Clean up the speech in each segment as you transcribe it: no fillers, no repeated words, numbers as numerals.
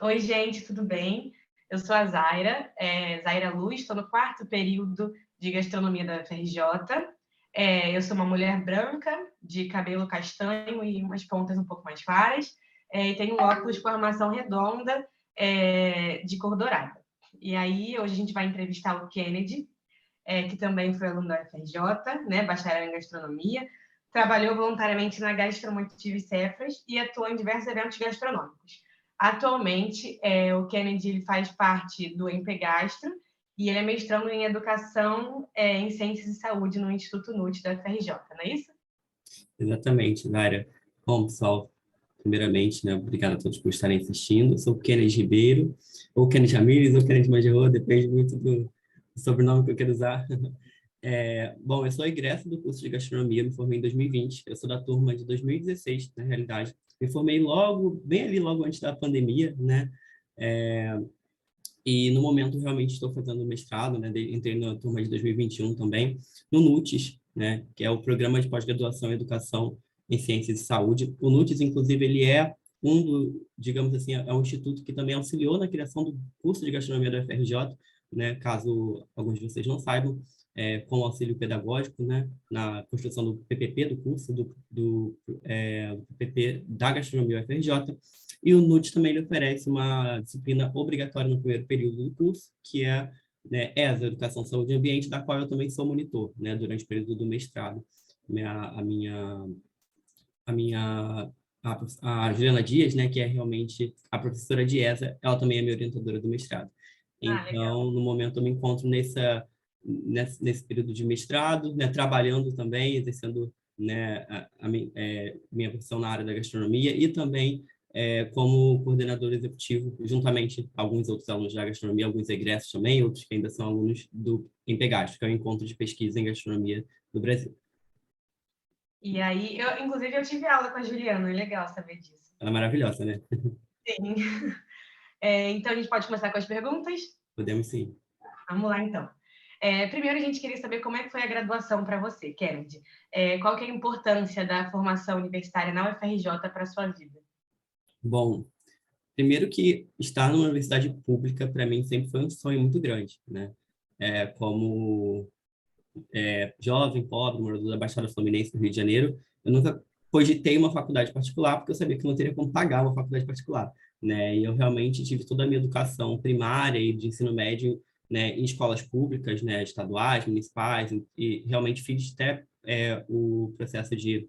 Oi, gente, tudo bem? Eu sou a Zaira, Zaira Luz, estou no quarto período de gastronomia da FRJ. Eu sou uma mulher branca, de cabelo castanho e umas pontas um pouco mais claras, e tenho um óculos com armação redonda, de cor dourada. E aí, hoje a gente vai entrevistar o Kennedy, que também foi aluno da FRJ, né, bacharel em gastronomia, trabalhou voluntariamente na Gastromotive Cefras e atuou em diversos eventos gastronômicos. Atualmente, o Kennedy ele faz parte do Empegastro e ele é mestrando em Educação em Ciências e Saúde no Instituto NUT da FRJ, não é isso? Exatamente, Nária. Bom, pessoal, primeiramente, né, obrigado a todos por estarem assistindo. Eu sou o Kennedy Ribeiro, ou Kennedy Ramírez, ou Kennedy Mangerô, depende muito do sobrenome que eu quero usar. Bom, eu sou egresso do curso de gastronomia, me formei em 2020. Eu sou da turma de 2016, na realidade. Me formei logo, bem ali, logo antes da pandemia, né? É, e no momento realmente estou fazendo mestrado, né? Entrei na turma de 2021 também, no NUTES, né? Que é o Programa de Pós-Graduação em Educação em Ciências e Saúde. O NUTES, inclusive, ele é digamos assim, é um instituto que também auxiliou na criação do curso de gastronomia da UFRJ, né? Caso alguns de vocês não saibam, com o auxílio pedagógico, né? Na construção do PPP do curso, do PPP da gastronomia UFRJ. E o NUT também ele oferece uma disciplina obrigatória no primeiro período do curso, que é, né, ESA, Educação, Saúde e Ambiente, da qual eu também sou monitor, né, durante o período do mestrado. A minha, a minha, a Juliana Dias, né, que é realmente a professora de ESA, ela também é minha orientadora do mestrado. Ah, legal. Então, no momento, eu me encontro nesse período de mestrado, né, trabalhando também, exercendo, né, minha profissão na área da gastronomia e também como coordenador executivo, juntamente com alguns outros alunos da gastronomia, alguns egressos também, outros que ainda são alunos do Empegastro, que é o Encontro de Pesquisa em Gastronomia do Brasil. E aí, inclusive, eu tive aula com a Juliana, é legal saber disso. Ela é maravilhosa, né? Sim. Então, a gente pode começar com as perguntas? Podemos sim. Vamos lá, então. Primeiro, a gente queria saber como é que foi a graduação para você, Kennedy. Qual que é a importância da formação universitária na UFRJ para a sua vida? Bom, primeiro que estar numa universidade pública, para mim, sempre foi um sonho muito grande, né? Como jovem, pobre, morador da Baixada Fluminense do Rio de Janeiro, eu nunca cogitei uma faculdade particular, porque eu sabia que eu não teria como pagar uma faculdade particular, né? E eu realmente tive toda a minha educação primária e de ensino médio, né, em escolas públicas, né, estaduais, municipais, e realmente fiz até o processo de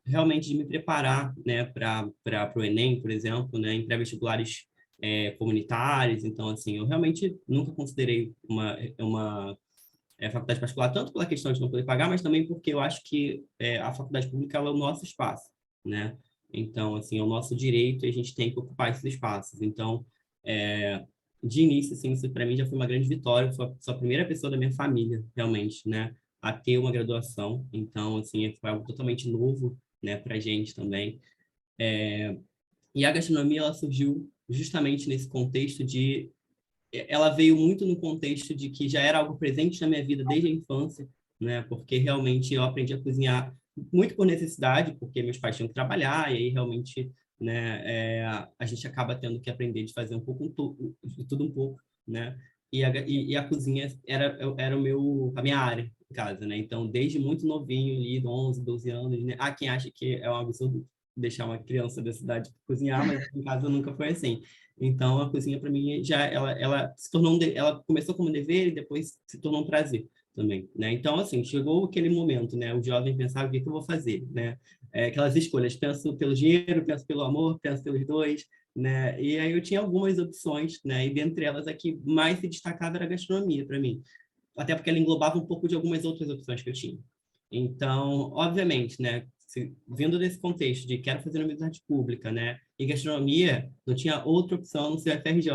realmente de me preparar, né, para o Enem, por exemplo, né, em pré-vestibulares comunitários. Então, assim, eu realmente nunca considerei uma faculdade particular, tanto pela questão de não poder pagar, mas também porque eu acho que a faculdade pública ela é o nosso espaço, né? Então, assim, é o nosso direito e a gente tem que ocupar esses espaços. Então, de início, assim, isso para mim já foi uma grande vitória. Eu sou a primeira pessoa da minha família, realmente, né, a ter uma graduação. Então, assim, foi algo totalmente novo, né, para a gente também. E a gastronomia, ela surgiu justamente nesse contexto ela veio muito no contexto de que já era algo presente na minha vida desde a infância, né? Porque realmente eu aprendi a cozinhar muito por necessidade, porque meus pais tinham que trabalhar, e aí realmente, né, a gente acaba tendo que aprender de fazer um pouco de tudo um pouco, né? E a cozinha era a minha área em casa, né? Então, desde muito novinho, ali, 11, 12 anos, né? Há quem acha que é um absurdo deixar uma criança da cidade cozinhar, mas em casa nunca foi assim. Então, a cozinha, para mim, ela se tornou ela começou como um dever e depois se tornou um prazer também, né? Então, assim, chegou aquele momento, né? O jovem pensava, o que que eu vou fazer, né? Aquelas escolhas, penso pelo dinheiro, penso pelo amor, penso pelos dois, né? E aí eu tinha algumas opções, né? E dentre elas, a que mais se destacava era a gastronomia, para mim. Até porque ela englobava um pouco de algumas outras opções que eu tinha. Então, obviamente, né? Vindo desse contexto de quero fazer universidade pública, né? E gastronomia, não tinha outra opção no ser FRJ,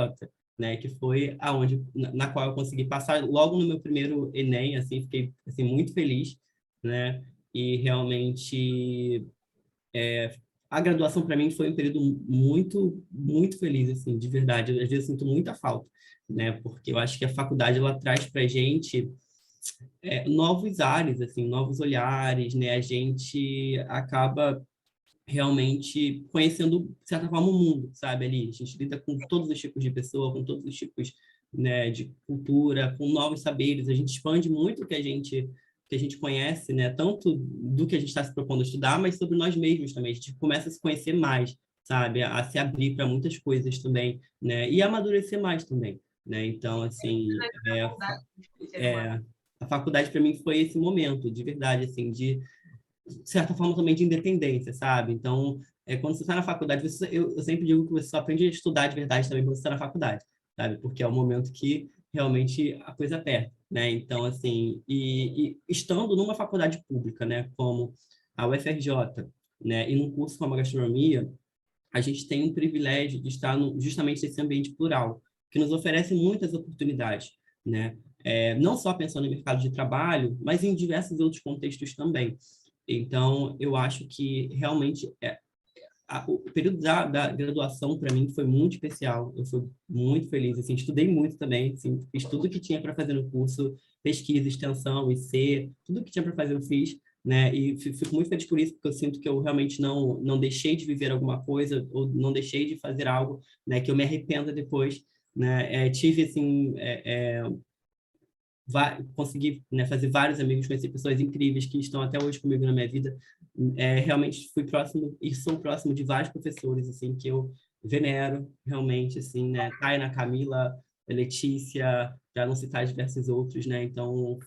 né? Que foi aonde na qual eu consegui passar logo no meu primeiro Enem, assim, fiquei assim muito feliz, né? E realmente a graduação para mim foi um período muito muito feliz, assim, de verdade. Às vezes eu sinto muita falta, né? Porque eu acho que a faculdade ela traz para gente novos ares, assim, novos olhares, né? A gente acaba realmente conhecendo, de certa forma, o mundo, sabe, ali. A gente lida com todos os tipos de pessoa, com todos os tipos, né, de cultura, com novos saberes. A gente expande muito o que a gente conhece, né, tanto do que a gente está se propondo a estudar, mas sobre nós mesmos também. A gente começa a se conhecer mais, sabe, a se abrir para muitas coisas também, né, e amadurecer mais também, né. Então, assim, Ser humano. a faculdade para mim foi esse momento, de verdade, assim, de certa forma também de independência, sabe? Então, quando você está na faculdade, eu sempre digo que você só aprende a estudar de verdade também quando você está na faculdade, sabe? Porque é o momento que realmente a coisa aperta, né? Então, assim, e estando numa faculdade pública, né, como a UFRJ, né, e num curso como a gastronomia, a gente tem um privilégio de estar justamente nesse ambiente plural, que nos oferece muitas oportunidades, né? Não só pensando em mercado de trabalho, mas em diversos outros contextos também. Então, eu acho que realmente o período da graduação para mim foi muito especial. Eu fui muito feliz, assim, estudei muito também, assim, fiz tudo que tinha para fazer no curso, pesquisa, extensão, IC, tudo que tinha para fazer eu fiz, né? E fico muito feliz por isso, porque eu sinto que eu realmente não deixei de viver alguma coisa ou não deixei de fazer algo, né, que eu me arrependa depois, né? Tive assim, consegui, né, fazer vários amigos, conhecer pessoas incríveis que estão até hoje comigo na minha vida. Realmente fui próximo e sou próximo de vários professores assim que eu venero realmente, assim, né? Taina, Camila, Letícia, já não citar diversos outros, né? Então,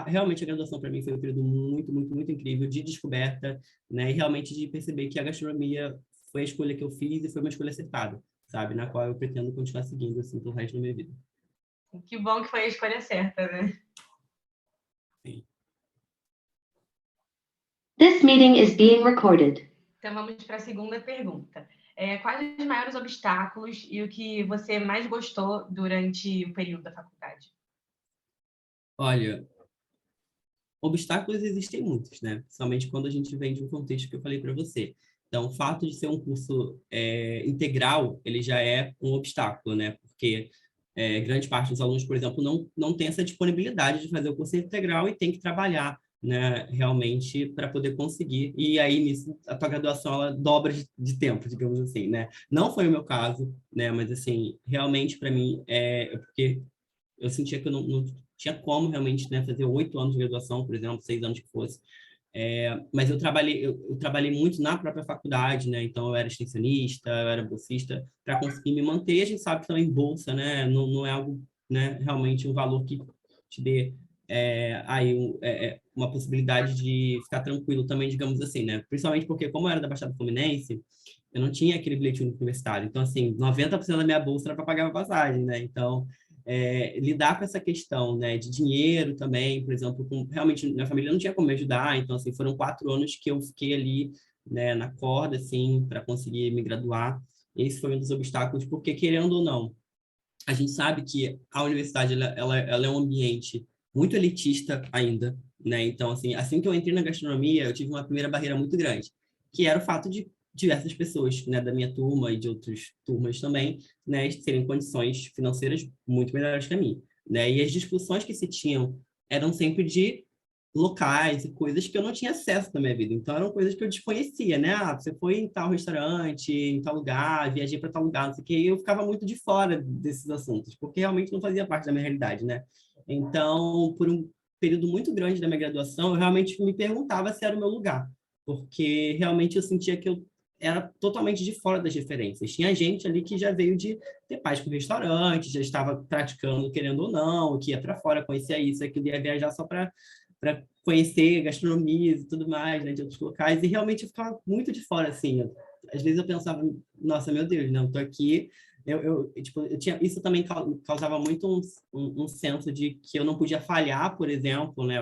realmente a graduação para mim foi um período muito, muito, muito incrível de descoberta, né? E realmente de perceber que a gastronomia foi a escolha que eu fiz e foi uma escolha acertada, sabe? Na qual eu pretendo continuar seguindo assim pelo resto da minha vida. Que bom que foi a escolha certa, né? Sim. This meeting is being recorded. Então vamos para a segunda pergunta. Quais os maiores obstáculos e o que você mais gostou durante o período da faculdade? Olha, obstáculos existem muitos, né? Principalmente quando a gente vem de um contexto que eu falei para você. Então, o fato de ser um curso integral, ele já é um obstáculo, né? Porque grande parte dos alunos, por exemplo, não tem essa disponibilidade de fazer o curso integral e tem que trabalhar, né, realmente para poder conseguir. E aí, nisso, a tua graduação, ela dobra de tempo, digamos assim, né? Não foi o meu caso, né? Mas, assim, realmente, para mim, porque eu sentia que eu não tinha como realmente, né, fazer 8 anos de graduação, por exemplo, 6 anos que fosse. Mas eu trabalhei muito na própria faculdade, né? Então eu era extensionista, eu era bolsista para conseguir me manter. E a gente sabe que também bolsa, né? Não é algo, né? Realmente um valor que te dê uma possibilidade de ficar tranquilo também, digamos assim, né? Principalmente porque como eu era da Baixada Fluminense, eu não tinha aquele bilhete único universitário. Então assim, 90% da minha bolsa era para pagar a passagem, né? Então lidar com essa questão, né, de dinheiro também, por exemplo, realmente minha família não tinha como me ajudar, então assim foram 4 anos que eu fiquei ali, né, na corda, assim, para conseguir me graduar. Esse foi um dos obstáculos, porque querendo ou não, a gente sabe que a universidade ela é um ambiente muito elitista ainda, né? Então assim que eu entrei na gastronomia, eu tive uma primeira barreira muito grande, que era o fato de diversas pessoas, né, da minha turma e de outras turmas também, né, terem condições financeiras muito melhores que a minha, né? E as discussões que se tinham eram sempre de locais e coisas que eu não tinha acesso na minha vida. Então, eram coisas que eu desconhecia, né? Você foi em tal restaurante, em tal lugar, viajei para tal lugar, não sei o quê, e eu ficava muito de fora desses assuntos, porque realmente não fazia parte da minha realidade, né? Então, por um período muito grande da minha graduação, eu realmente me perguntava se era o meu lugar, porque realmente eu sentia que eu era totalmente de fora das referências. Tinha gente ali que já veio de ter paz com restaurante, já estava praticando, querendo ou não, que ia para fora, conhecia isso, aquilo, ia viajar só para conhecer gastronomias e tudo mais, né, de outros locais, e realmente eu ficava muito de fora, assim. Às vezes eu pensava, nossa, meu Deus, não, tô aqui. Tipo, eu tinha, isso também causava muito um senso de que eu não podia falhar, por exemplo, né?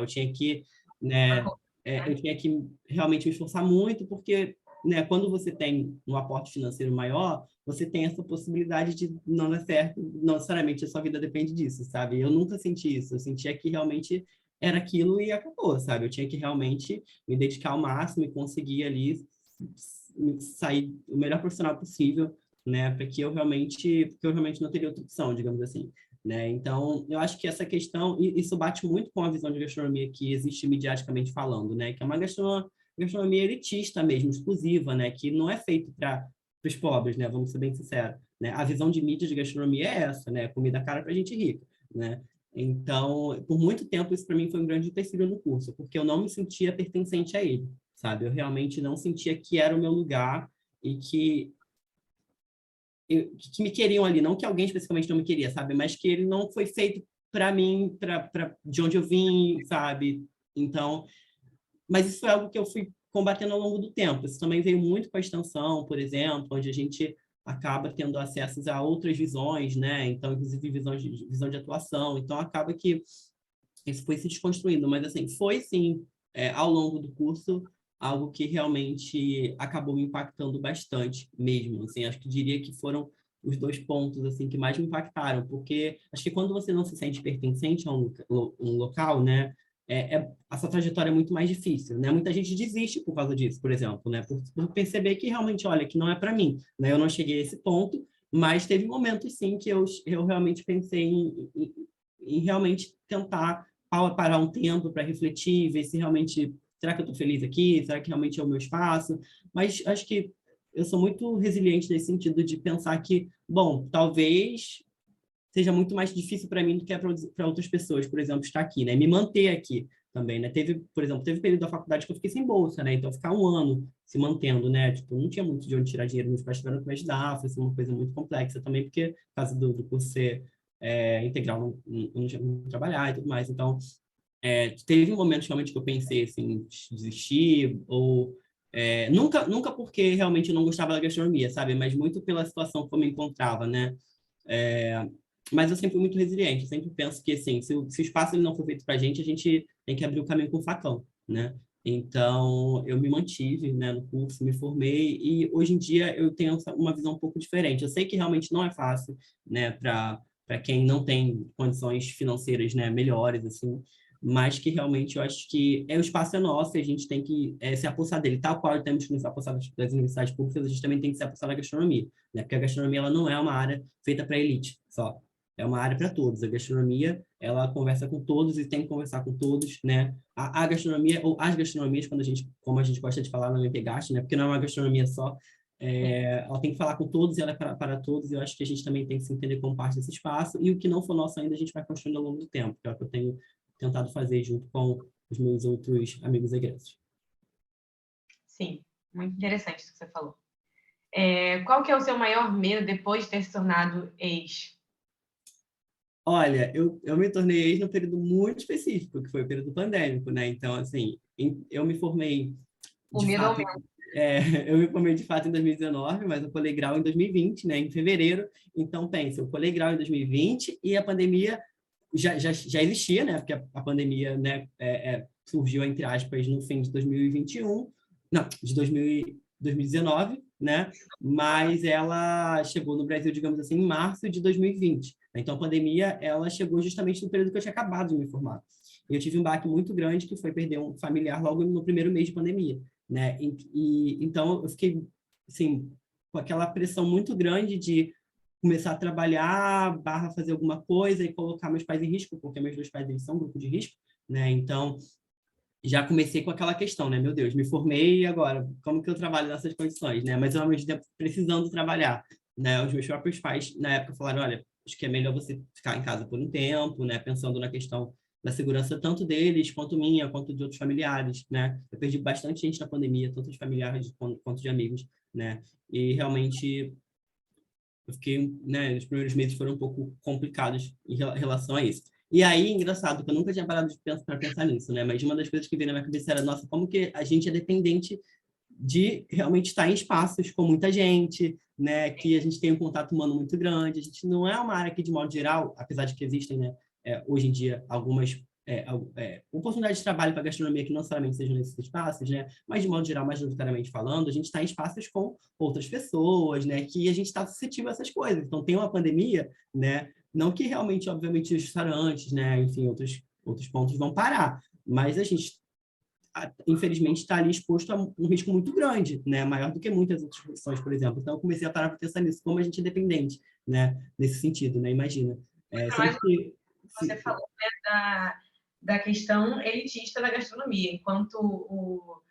Né, eu tinha que realmente me esforçar muito, porque, né, quando você tem um aporte financeiro maior, você tem essa possibilidade de não dar certo, não necessariamente a sua vida depende disso, sabe? Eu nunca senti isso, eu sentia que realmente era aquilo e acabou, sabe? Eu tinha que realmente me dedicar ao máximo e conseguir ali sair o melhor profissional possível, né? Porque eu realmente não teria outra opção, digamos assim, né? Então, eu acho que essa questão, e isso bate muito com a visão de gastronomia que existe midiaticamente falando, né? Que é uma gastronomia elitista mesmo, exclusiva, né? Que não é feito para os pobres, né? Vamos ser bem sinceros, né? A visão de mídia de gastronomia é essa, né? Comida cara para gente rica, né? Então, por muito tempo, isso para mim foi um grande empecilho no curso, porque eu não me sentia pertencente a ele, sabe? Eu realmente não sentia que era o meu lugar e que me queriam ali, não que alguém especificamente não me queria, sabe? Mas que ele não foi feito para mim, de onde eu vim, sabe? Então, mas isso foi algo que eu fui combatendo ao longo do tempo. Isso também veio muito com a extensão, por exemplo, onde a gente acaba tendo acesso a outras visões, né? Então, inclusive visão de atuação. Então, acaba que isso foi se desconstruindo. Mas, assim, foi, sim, ao longo do curso, algo que realmente acabou me impactando bastante mesmo. Assim, acho que diria que foram os dois pontos assim que mais me impactaram, porque acho que quando você não se sente pertencente a um local, né, essa trajetória é muito mais difícil, né? Muita gente desiste por causa disso, por exemplo, né? Por perceber que realmente, olha, que não é para mim, né? Eu não cheguei a esse ponto, mas teve momentos, sim, que eu realmente pensei em realmente tentar parar um tempo para refletir, ver se realmente, será que eu estou feliz aqui? Será que realmente é o meu espaço? Mas acho que eu sou muito resiliente nesse sentido de pensar que, bom, talvez seja muito mais difícil para mim do que é para outras pessoas, por exemplo, estar aqui, né? Me manter aqui também, né? Por exemplo, teve período da faculdade que eu fiquei sem bolsa, né? Então, ficar um ano se mantendo, né? Tipo, não tinha muito de onde tirar dinheiro, meus pais tiveram que me ajudar, foi uma coisa muito complexa também, porque, por causa do curso ser integral, não tinha como trabalhar e tudo mais. Então, teve momentos realmente que eu pensei, assim, desistir, ou... nunca porque realmente eu não gostava da gastronomia, sabe? Mas muito pela situação que eu me encontrava, né? Mas eu sempre fui muito resiliente, eu sempre penso que, assim, se o espaço ele não for feito para a gente tem que abrir o caminho com o facão, né? Então, eu me mantive, né, no curso, me formei, e hoje em dia eu tenho uma visão um pouco diferente. Eu sei que realmente não é fácil, né, para quem não tem condições financeiras, né, melhores, assim, mas que realmente eu acho que o espaço é nosso e a gente tem que se apossar dele. Tal qual temos que nos apossar das universidades públicas, a gente também tem que se apossar da gastronomia, né? Porque a gastronomia ela não é uma área feita para elite só. É uma área para todos. A gastronomia, ela conversa com todos e tem que conversar com todos, né? A gastronomia, ou as gastronomias, como a gente gosta de falar no MPGast, né? Porque não é uma gastronomia só, ela tem que falar com todos e ela é para todos. E eu acho que a gente também tem que se entender como parte desse espaço. E o que não for nosso ainda, a gente vai construindo ao longo do tempo, que é o que eu tenho tentado fazer junto com os meus outros amigos egressos. Sim, muito interessante isso que você falou. Qual que é o seu maior medo depois de ter se tornado ex? Olha, eu me tornei ex num período muito específico, que foi o período pandêmico, né? Então, assim, eu me formei, O de medo fato, aumenta. eu me formei de fato em 2019, mas eu colei grau em 2020, né? Em fevereiro. Então, pensa, eu colei grau em 2020 e a pandemia já existia, né? Porque a pandemia, né, surgiu, entre aspas, no fim de 2021, não, de 2019, né? Mas ela chegou no Brasil, digamos assim, em março de 2020. Então, a pandemia, ela chegou justamente no período que eu tinha acabado de me formar. E eu tive um baque muito grande, que foi perder um familiar logo no primeiro mês de pandemia, né? Então, eu fiquei, assim, com aquela pressão muito grande de começar a trabalhar, fazer alguma coisa e colocar meus pais em risco, porque meus dois pais eles são um grupo de risco, né? Então, já comecei com aquela questão, né? Meu Deus, me formei e agora, como que eu trabalho nessas condições, né? Mas, ao mesmo tempo, precisando trabalhar, né? Os meus próprios pais, na época, falaram, olha, acho que é melhor você ficar em casa por um tempo, né? Pensando na questão da segurança tanto deles, quanto minha, quanto de outros familiares, né? Eu perdi bastante gente na pandemia, tanto de familiares quanto de amigos, né? E, realmente, eu fiquei, né, os primeiros meses foram um pouco complicados em relação a isso. E aí, engraçado, que eu nunca tinha parado para pensar nisso, né? Mas uma das coisas que veio na minha cabeça era, nossa, como que a gente é dependente de realmente estar em espaços com muita gente, né? Que a gente tem um contato humano muito grande. A gente não é uma área que, de modo geral, apesar de que existem, né, hoje em dia, algumas oportunidades de trabalho para gastronomia que não necessariamente sejam nesses espaços, né? Mas, de modo geral, mais majoritariamente falando, a gente está em espaços com outras pessoas, né? Que a gente está suscetível a essas coisas. Então, tem uma pandemia, né? Não que realmente, obviamente, os restaurantes, né? Enfim, outros pontos vão parar, mas a gente infelizmente, está ali exposto a um risco muito grande, né? Maior do que muitas outras profissões, por exemplo. Então, eu comecei a parar para pensar nisso, como a gente é dependente, né? Nesse sentido, né? Imagina. Mas Sendo que... você falou, né, da questão elitista da gastronomia, enquanto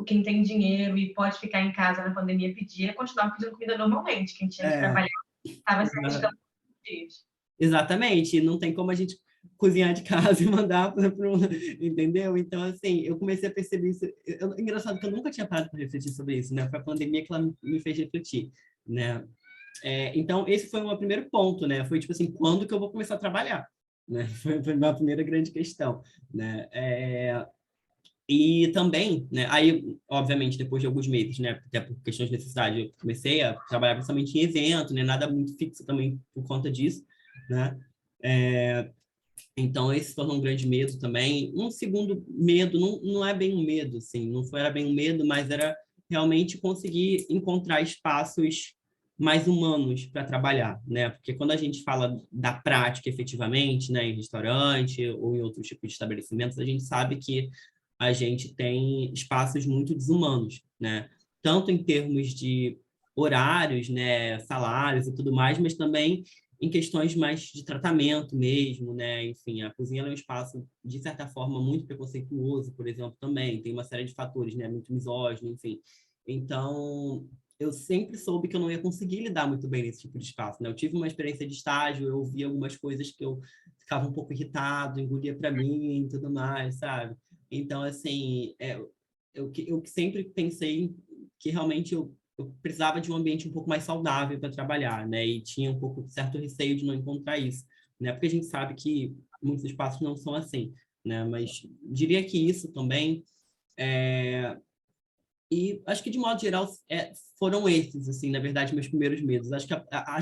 quem tem dinheiro e pode ficar em casa na pandemia pedir, continuar pedindo comida normalmente. Quem tinha que trabalhar estava se arriscando todos os dias. Exatamente, não tem como a gente cozinhar de casa e mandar para entendeu? Então, assim, eu comecei a perceber isso. Engraçado que eu nunca tinha parado para refletir sobre isso, né? Foi a pandemia que ela me fez refletir, né? Então, esse foi o meu primeiro ponto, né? Foi tipo assim, quando que eu vou começar a trabalhar? Né? Foi a minha primeira grande questão, né? E também, né? Aí, obviamente, depois de alguns meses, né? Até por questões de necessidade, eu comecei a trabalhar principalmente em evento, né? Nada muito fixo também por conta disso, né? Então, esse tornou um grande medo também. Um segundo medo, não é bem um medo, assim, não era bem um medo, mas era realmente conseguir encontrar espaços mais humanos para trabalhar, né? Porque quando a gente fala da prática efetivamente, né, em restaurante ou em outros tipos de estabelecimentos, a gente sabe que a gente tem espaços muito desumanos, né? Tanto em termos de horários, né, salários e tudo mais, mas também em questões mais de tratamento mesmo, né? Enfim, a cozinha é um espaço, de certa forma, muito preconceituoso, por exemplo, também. Tem uma série de fatores, né? Muito misógino, enfim. Então, eu sempre soube que eu não ia conseguir lidar muito bem nesse tipo de espaço, né? Eu tive uma experiência de estágio, eu ouvi algumas coisas que eu ficava um pouco irritado, engolia para mim e tudo mais, sabe? Então, assim, eu sempre pensei que realmente eu precisava de um ambiente um pouco mais saudável para trabalhar, né? E tinha um pouco de certo receio de não encontrar isso, né? Porque a gente sabe que muitos espaços não são assim, né? Mas diria que isso também e acho que de modo geral foram esses, assim, na verdade, meus primeiros medos. Acho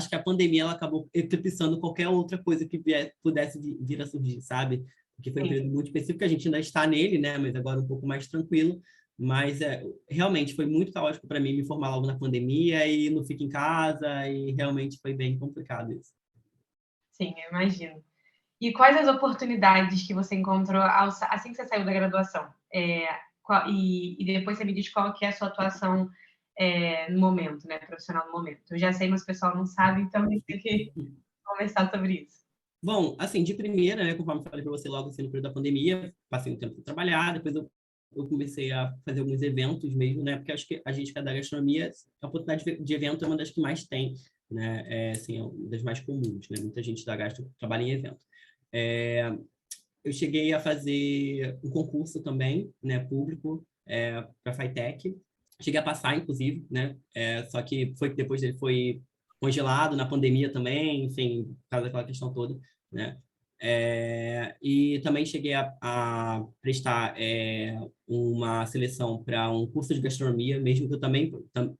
que a pandemia ela acabou eclipsando qualquer outra coisa que pudesse vir a surgir, sabe? Porque foi um período muito específico, a gente ainda está nele, né? Mas agora um pouco mais tranquilo. Mas realmente foi muito caótico para mim me formar logo na pandemia e não fico em casa e realmente foi bem complicado isso. Sim, eu imagino. E quais as oportunidades que você encontrou assim que você saiu da graduação? E depois você me diz qual que é a sua atuação no momento, né, profissional no momento. Eu já sei, mas o pessoal não sabe, então a gente tem que conversar sobre isso. Bom, assim, de primeira, né, conforme eu falei para você logo assim, no período da pandemia, passei um tempo para trabalhar, depois eu comecei a fazer alguns eventos mesmo, né, porque acho que a gente que é da gastronomia, a oportunidade de evento é uma das que mais tem, né, assim, é uma das mais comuns, né, muita gente da gastro trabalha em evento. Eu cheguei a fazer um concurso também, né, público, para a FITEC. Cheguei a passar, inclusive, né, só que depois ele foi congelado na pandemia também, enfim, por causa daquela questão toda, né. E também cheguei a prestar uma seleção para um curso de gastronomia, mesmo que eu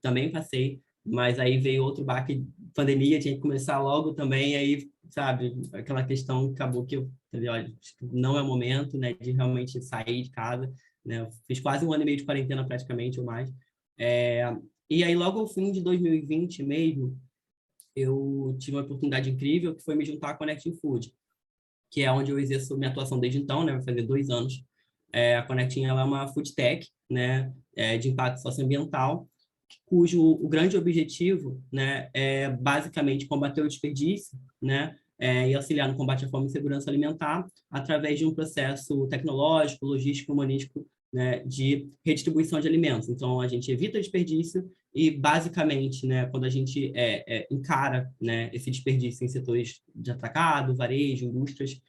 também passei, mas aí veio outro baque, pandemia, tinha que começar logo também, aí, sabe, aquela questão acabou que eu falei, olha, não é o momento, né, de realmente sair de casa, né, eu fiz quase 1 ano e meio de quarentena praticamente, ou mais, e aí logo no fim de 2020 mesmo, eu tive uma oportunidade incrível, que foi me juntar à Connecting Food, que é onde eu exerço minha atuação desde então, né, vai fazer 2 anos. A Connecting ela é uma food tech, né, de impacto socioambiental, cujo o grande objetivo, né, é basicamente combater o desperdício, né, e auxiliar no combate à fome e segurança alimentar através de um processo tecnológico, logístico, humanístico, né, de redistribuição de alimentos. Então, a gente evita desperdício e, basicamente, né, quando a gente encara, né, esse desperdício em setores de atacado, varejo, indústrias,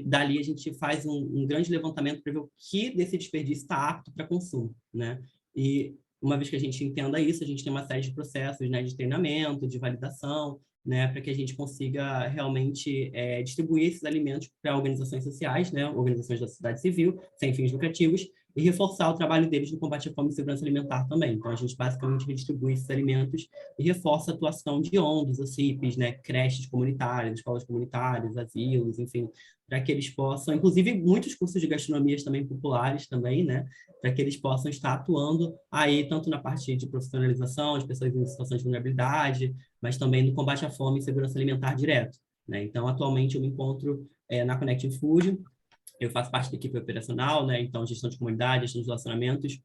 dali a gente faz um grande levantamento para ver o que desse desperdício está apto para consumo, né? E uma vez que a gente entenda isso, a gente tem uma série de processos, né, de treinamento, de validação, né, para que a gente consiga realmente distribuir esses alimentos para organizações sociais, né, organizações da sociedade civil, sem fins lucrativos, e reforçar o trabalho deles no combate à fome e segurança alimentar também. Então, a gente basicamente redistribui esses alimentos e reforça a atuação de ONGs, OCIPs, né, creches comunitárias, escolas comunitárias, asilos, enfim, para que eles possam, inclusive muitos cursos de gastronomias também populares também, né, para que eles possam estar atuando aí tanto na parte de profissionalização de pessoas em situação de vulnerabilidade, mas também no combate à fome e segurança alimentar direto, né? Então, atualmente eu me encontro na Connecting Food, eu faço parte da equipe operacional, né? Então, gestão de comunidade, gestão de relacionamentos,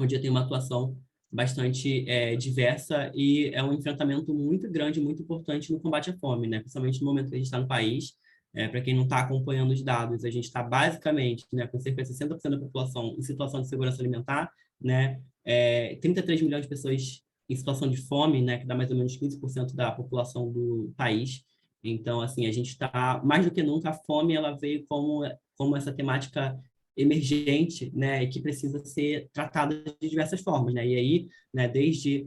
onde eu tenho uma atuação bastante diversa e é um enfrentamento muito grande, muito importante no combate à fome, né? Principalmente no momento que a gente está no país. Para quem não está acompanhando os dados, a gente está basicamente, né, com cerca de 60% da população em situação de segurança alimentar, né? 33 milhões de pessoas em situação de fome, né? Que dá mais ou menos 15% da população do país. Então, assim, a gente está, mais do que nunca, a fome ela veio como essa temática emergente, né? E que precisa ser tratada de diversas formas, né? E aí, né? Desde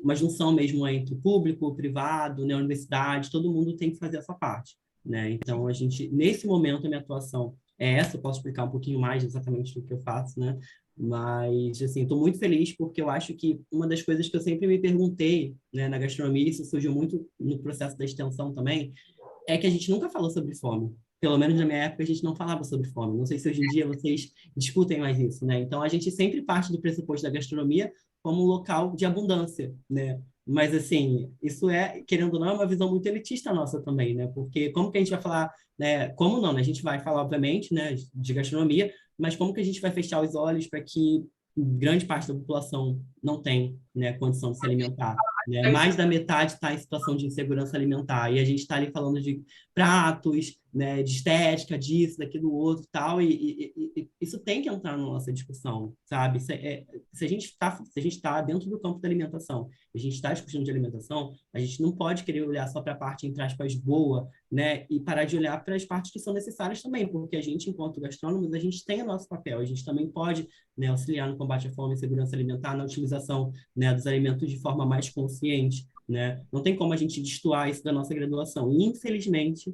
uma junção mesmo entre público, privado, né? Universidade, todo mundo tem que fazer essa parte, né? Então, a gente, nesse momento, a minha atuação é essa. Eu posso explicar um pouquinho mais exatamente do que eu faço, né? Mas, assim, estou muito feliz porque eu acho que uma das coisas que eu sempre me perguntei, né, na gastronomia, isso surgiu muito no processo da extensão também, é que a gente nunca falou sobre fome. Pelo menos na minha época a gente não falava sobre fome. Não sei se hoje em dia vocês discutem mais isso, né? Então a gente sempre parte do pressuposto da gastronomia como um local de abundância, né? Mas assim, isso querendo ou não, é uma visão muito elitista nossa também, né? Porque como que a gente vai falar, né? Como não, né? A gente vai falar, obviamente, né, de gastronomia, mas como que a gente vai fechar os olhos para que grande parte da população não tem, né, condição de se alimentar? Né? Mais da metade está em situação de insegurança alimentar. E a gente está ali falando de pratos, né, de estética, disso, daquilo, outro e tal. E isso tem que entrar na nossa discussão, sabe? Se a gente está dentro do campo da alimentação, a gente está discutindo de alimentação, a gente não pode querer olhar só para a parte, entre aspas, boa, né? E parar de olhar para as partes que são necessárias também, porque a gente, enquanto gastrônomos, a gente tem o nosso papel. A gente também pode, né, auxiliar no combate à fome e segurança alimentar, na utilização, né, dos alimentos de forma mais consciente, né? Não tem como a gente destoar isso da nossa graduação. E, infelizmente,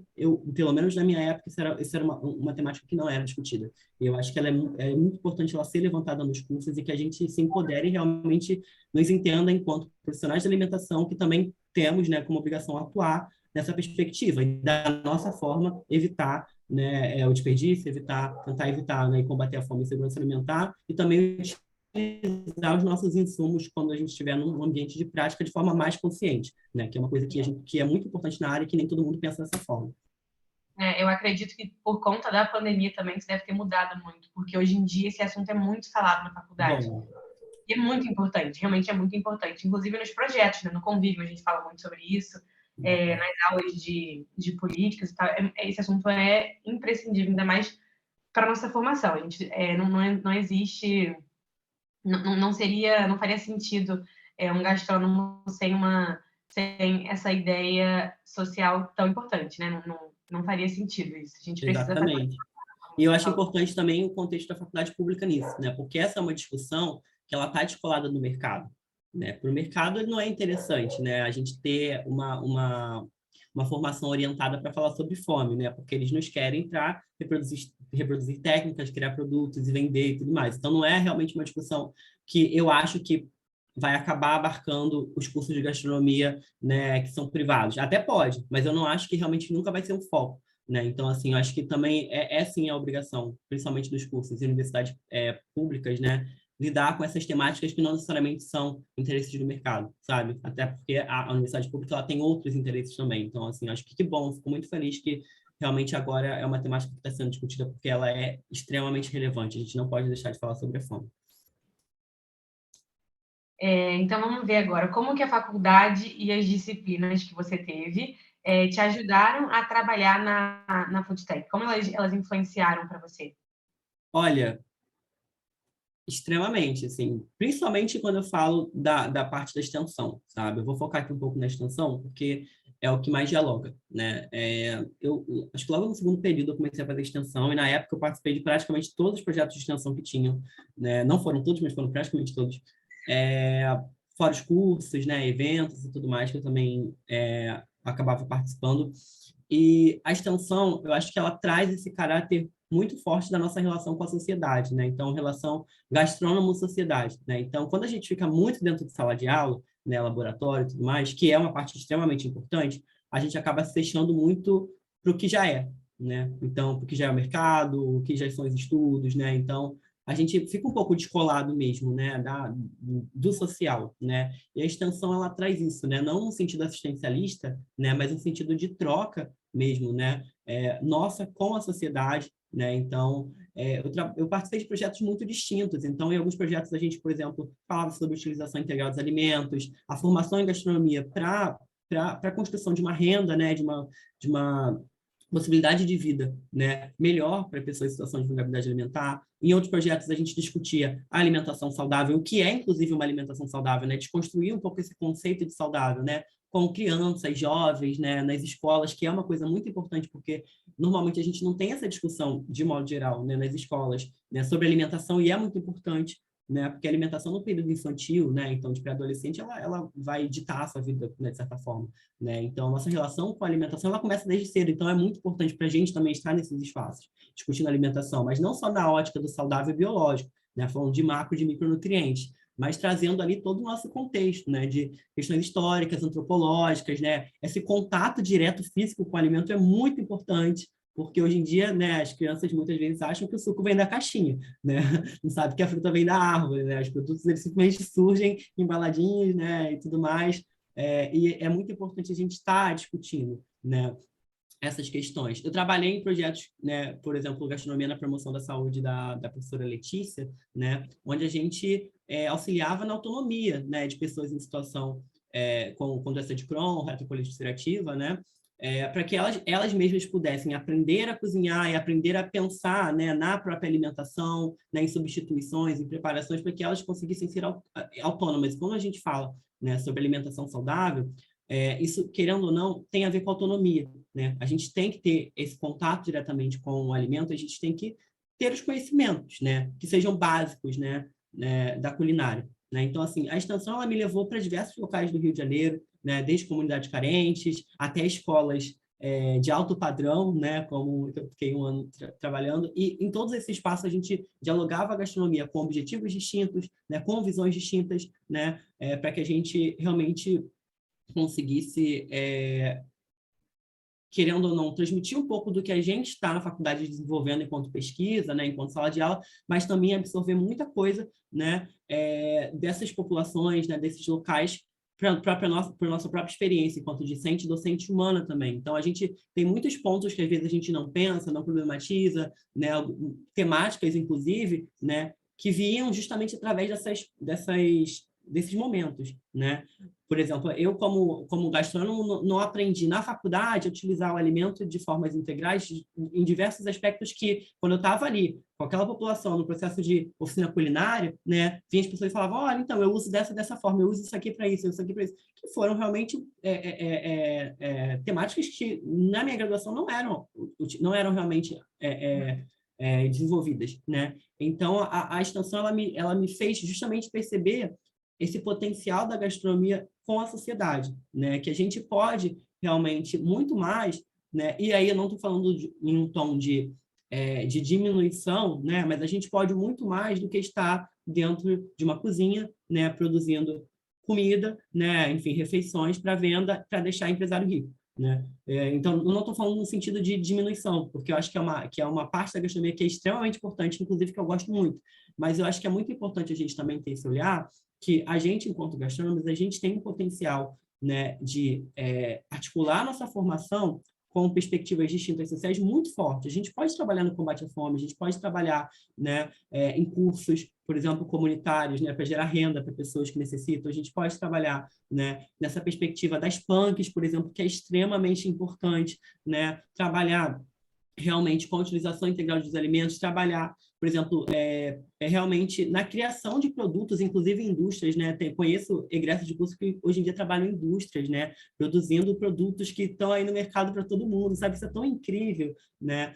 pelo menos na minha época, isso era uma temática que não era discutida. E eu acho que ela é muito importante ela ser levantada nos cursos e que a gente se empodere e realmente nos entenda enquanto profissionais de alimentação, que também temos, né, como obrigação atuar nessa perspectiva e, da nossa forma, evitar, né, o desperdício, tentar evitar, né, e combater a fome e segurança alimentar, e também utilizar os nossos insumos quando a gente estiver num ambiente de prática de forma mais consciente, né? Que é uma coisa que é muito importante na área e que nem todo mundo pensa dessa forma. Eu acredito que por conta da pandemia também isso deve ter mudado muito, porque hoje em dia esse assunto é muito falado na faculdade. Bom, E é muito importante, realmente é muito importante. Inclusive nos projetos, né? No convívio a gente fala muito sobre isso, nas aulas de políticas e tal. Esse assunto é imprescindível, ainda mais para a nossa formação. A gente não existe, não faria sentido um gastrônomo sem essa ideia social tão importante, né? Não faria sentido isso. A gente precisa fazer. exatamente. E eu acho importante também o contexto da faculdade pública nisso, né? Porque essa é uma discussão que ela está descolada do mercado, né? Para o mercado não é interessante, né? A gente ter uma formação orientada para falar sobre fome, né? Porque eles nos querem para reproduzir técnicas, criar produtos e vender e tudo mais. Então não é realmente uma discussão que eu acho que vai acabar abarcando os cursos de gastronomia, né, que são privados. Até pode, mas eu não acho que realmente nunca vai ser um foco, né? Então, assim, eu acho que também sim a obrigação, principalmente dos cursos e universidades públicas, né, lidar com essas temáticas que não necessariamente são interesses do mercado, sabe? Até porque a universidade pública ela tem outros interesses também. Então, assim, acho que bom, fico muito feliz que realmente agora é uma temática que está sendo discutida porque ela é extremamente relevante. A gente não pode deixar de falar sobre a fome. Então, vamos ver agora como que a faculdade e as disciplinas que você teve te ajudaram a trabalhar na Foodtech. Como elas influenciaram para você? Olha, extremamente, assim, principalmente quando eu falo da parte da extensão, sabe? Eu vou focar aqui um pouco na extensão, porque é o que mais dialoga, né? Eu acho que logo no segundo período eu comecei a fazer extensão, e na época eu participei de praticamente todos os projetos de extensão que tinham, né? Não foram todos, mas foram praticamente todos. Fora os cursos, né? Eventos e tudo mais, que eu também acabava participando. E a extensão, eu acho que ela traz esse caráter muito forte da nossa relação com a sociedade, né? Então, relação gastrônomo-sociedade, né? Então, quando a gente fica muito dentro de sala de aula, né, laboratório e tudo mais, que é uma parte extremamente importante, a gente acaba se fechando muito para o que já é, né? Então, para o que já é o mercado, o que já são os estudos, né? Então, a gente fica um pouco descolado mesmo, né, do social, né? E a extensão ela traz isso, né? Não no sentido assistencialista, né, mas no sentido de troca mesmo, né? Nossa com a sociedade, né? Então, eu participei de projetos muito distintos. Então, em alguns projetos a gente, por exemplo, falava sobre a utilização integral dos alimentos, a formação em gastronomia para a construção de uma renda, né? De uma possibilidade de vida, né, melhor para pessoas em situação de vulnerabilidade alimentar. Em outros projetos, a gente discutia a alimentação saudável, o que é, inclusive, uma alimentação saudável, né, desconstruir um pouco esse conceito de saudável, né, com crianças, jovens, né, nas escolas, que é uma coisa muito importante, porque normalmente a gente não tem essa discussão, de modo geral, né, nas escolas, né, sobre alimentação, e é muito importante, né, porque a alimentação no período infantil, né, então de pré-adolescente, ela vai ditar a sua vida, né, de certa forma, né? Então, a nossa relação com a alimentação, ela começa desde cedo, então é muito importante para a gente também estar nesses espaços, discutindo alimentação, mas não só na ótica do saudável e biológico, né, falando de macro e de micronutrientes, mas trazendo ali todo o nosso contexto, né, de questões históricas, antropológicas, né, esse contato direto físico com o alimento é muito importante, porque hoje em dia, né, as crianças muitas vezes acham que o suco vem da caixinha, né, não sabe que a fruta vem da árvore, né, os produtos eles simplesmente surgem embaladinhos, né, e tudo mais, e é muito importante a gente estar discutindo, né, essas questões. Eu trabalhei em projetos, né, por exemplo, Gastronomia na Promoção da Saúde da professora Letícia, né, onde a gente auxiliava na autonomia, né, de pessoas em situação com doença de Crohn, retocolite ulcerativa, né, para que elas mesmas pudessem aprender a cozinhar e aprender a pensar, né, na própria alimentação, né, em substituições, em preparações, para que elas conseguissem ser autônomas. Quando a gente fala, né, sobre alimentação saudável, isso, querendo ou não, tem a ver com autonomia, né? A gente tem que ter esse contato diretamente com o alimento, a gente tem que ter os conhecimentos, né, que sejam básicos, né, da culinária, né? Então, assim, a extensão ela me levou para diversos locais do Rio de Janeiro, né, desde comunidades carentes até escolas de alto padrão, né, como eu fiquei um ano trabalhando, e em todos esses espaços a gente dialogava a gastronomia com objetivos distintos, né, com visões distintas, né, para que a gente realmente conseguisse, querendo ou não, transmitir um pouco do que a gente está na faculdade desenvolvendo enquanto pesquisa, né, enquanto sala de aula, mas também absorver muita coisa, né, dessas populações, né, desses locais, para a nossa própria experiência enquanto discente e docente humana também. Então, a gente tem muitos pontos que às vezes a gente não pensa, não problematiza, né, temáticas, inclusive, né, que vinham justamente através desses momentos, né? Por exemplo, eu, como gastrônomo, não aprendi na faculdade a utilizar o alimento de formas integrais em diversos aspectos que, quando eu estava ali, com aquela população, no processo de oficina culinária, né, vinha as pessoas e falavam, olha, então, eu uso dessa forma, eu uso isso aqui para isso, eu uso isso aqui para isso, que foram realmente temáticas que, na minha graduação, não eram realmente desenvolvidas, né? Então, a extensão, ela me fez justamente perceber esse potencial da gastronomia com a sociedade, né? Que a gente pode realmente muito mais, né? E aí eu não estou falando em um tom de diminuição, né? Mas a gente pode muito mais do que estar dentro de uma cozinha, né? Produzindo comida, né? Enfim, refeições para venda, para deixar o empresário rico, né? Então, eu não estou falando no sentido de diminuição, porque eu acho que é uma parte da gastronomia que é extremamente importante, inclusive que eu gosto muito. Mas eu acho que é muito importante a gente também ter esse olhar que a gente, enquanto gastrônomos, a gente tem um potencial, né, de articular nossa formação com perspectivas distintas sociais muito forte. A gente pode trabalhar no combate à fome, a gente pode trabalhar, né, em cursos, por exemplo, comunitários, né, para gerar renda para pessoas que necessitam. A gente pode trabalhar, né, nessa perspectiva das punks, por exemplo, que é extremamente importante, né, trabalhar realmente com a utilização integral dos alimentos, trabalhar, por exemplo, realmente na criação de produtos, inclusive em indústrias, né? Conheço egressos de curso que hoje em dia trabalham em indústrias, né? Produzindo produtos que estão aí no mercado para todo mundo, sabe? Isso é tão incrível, né?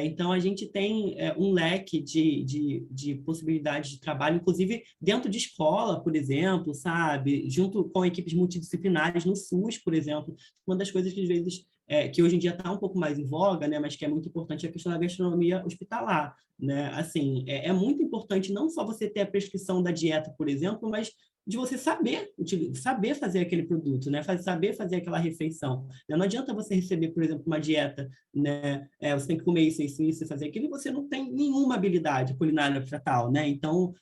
Então, a gente tem um leque de possibilidades de trabalho, inclusive dentro de escola, por exemplo, sabe? Junto com equipes multidisciplinares no SUS, por exemplo. Uma das coisas que às vezes que hoje em dia está um pouco mais em voga, né, mas que é muito importante, é a questão da gastronomia hospitalar, né? Assim, é muito importante não só você ter a prescrição da dieta, por exemplo, mas de você saber fazer aquele produto, né? Saber fazer aquela refeição. Não adianta você receber, por exemplo, uma dieta, né? Você tem que comer isso, isso, isso, fazer aquilo, e você não tem nenhuma habilidade culinária para tal, né? Então,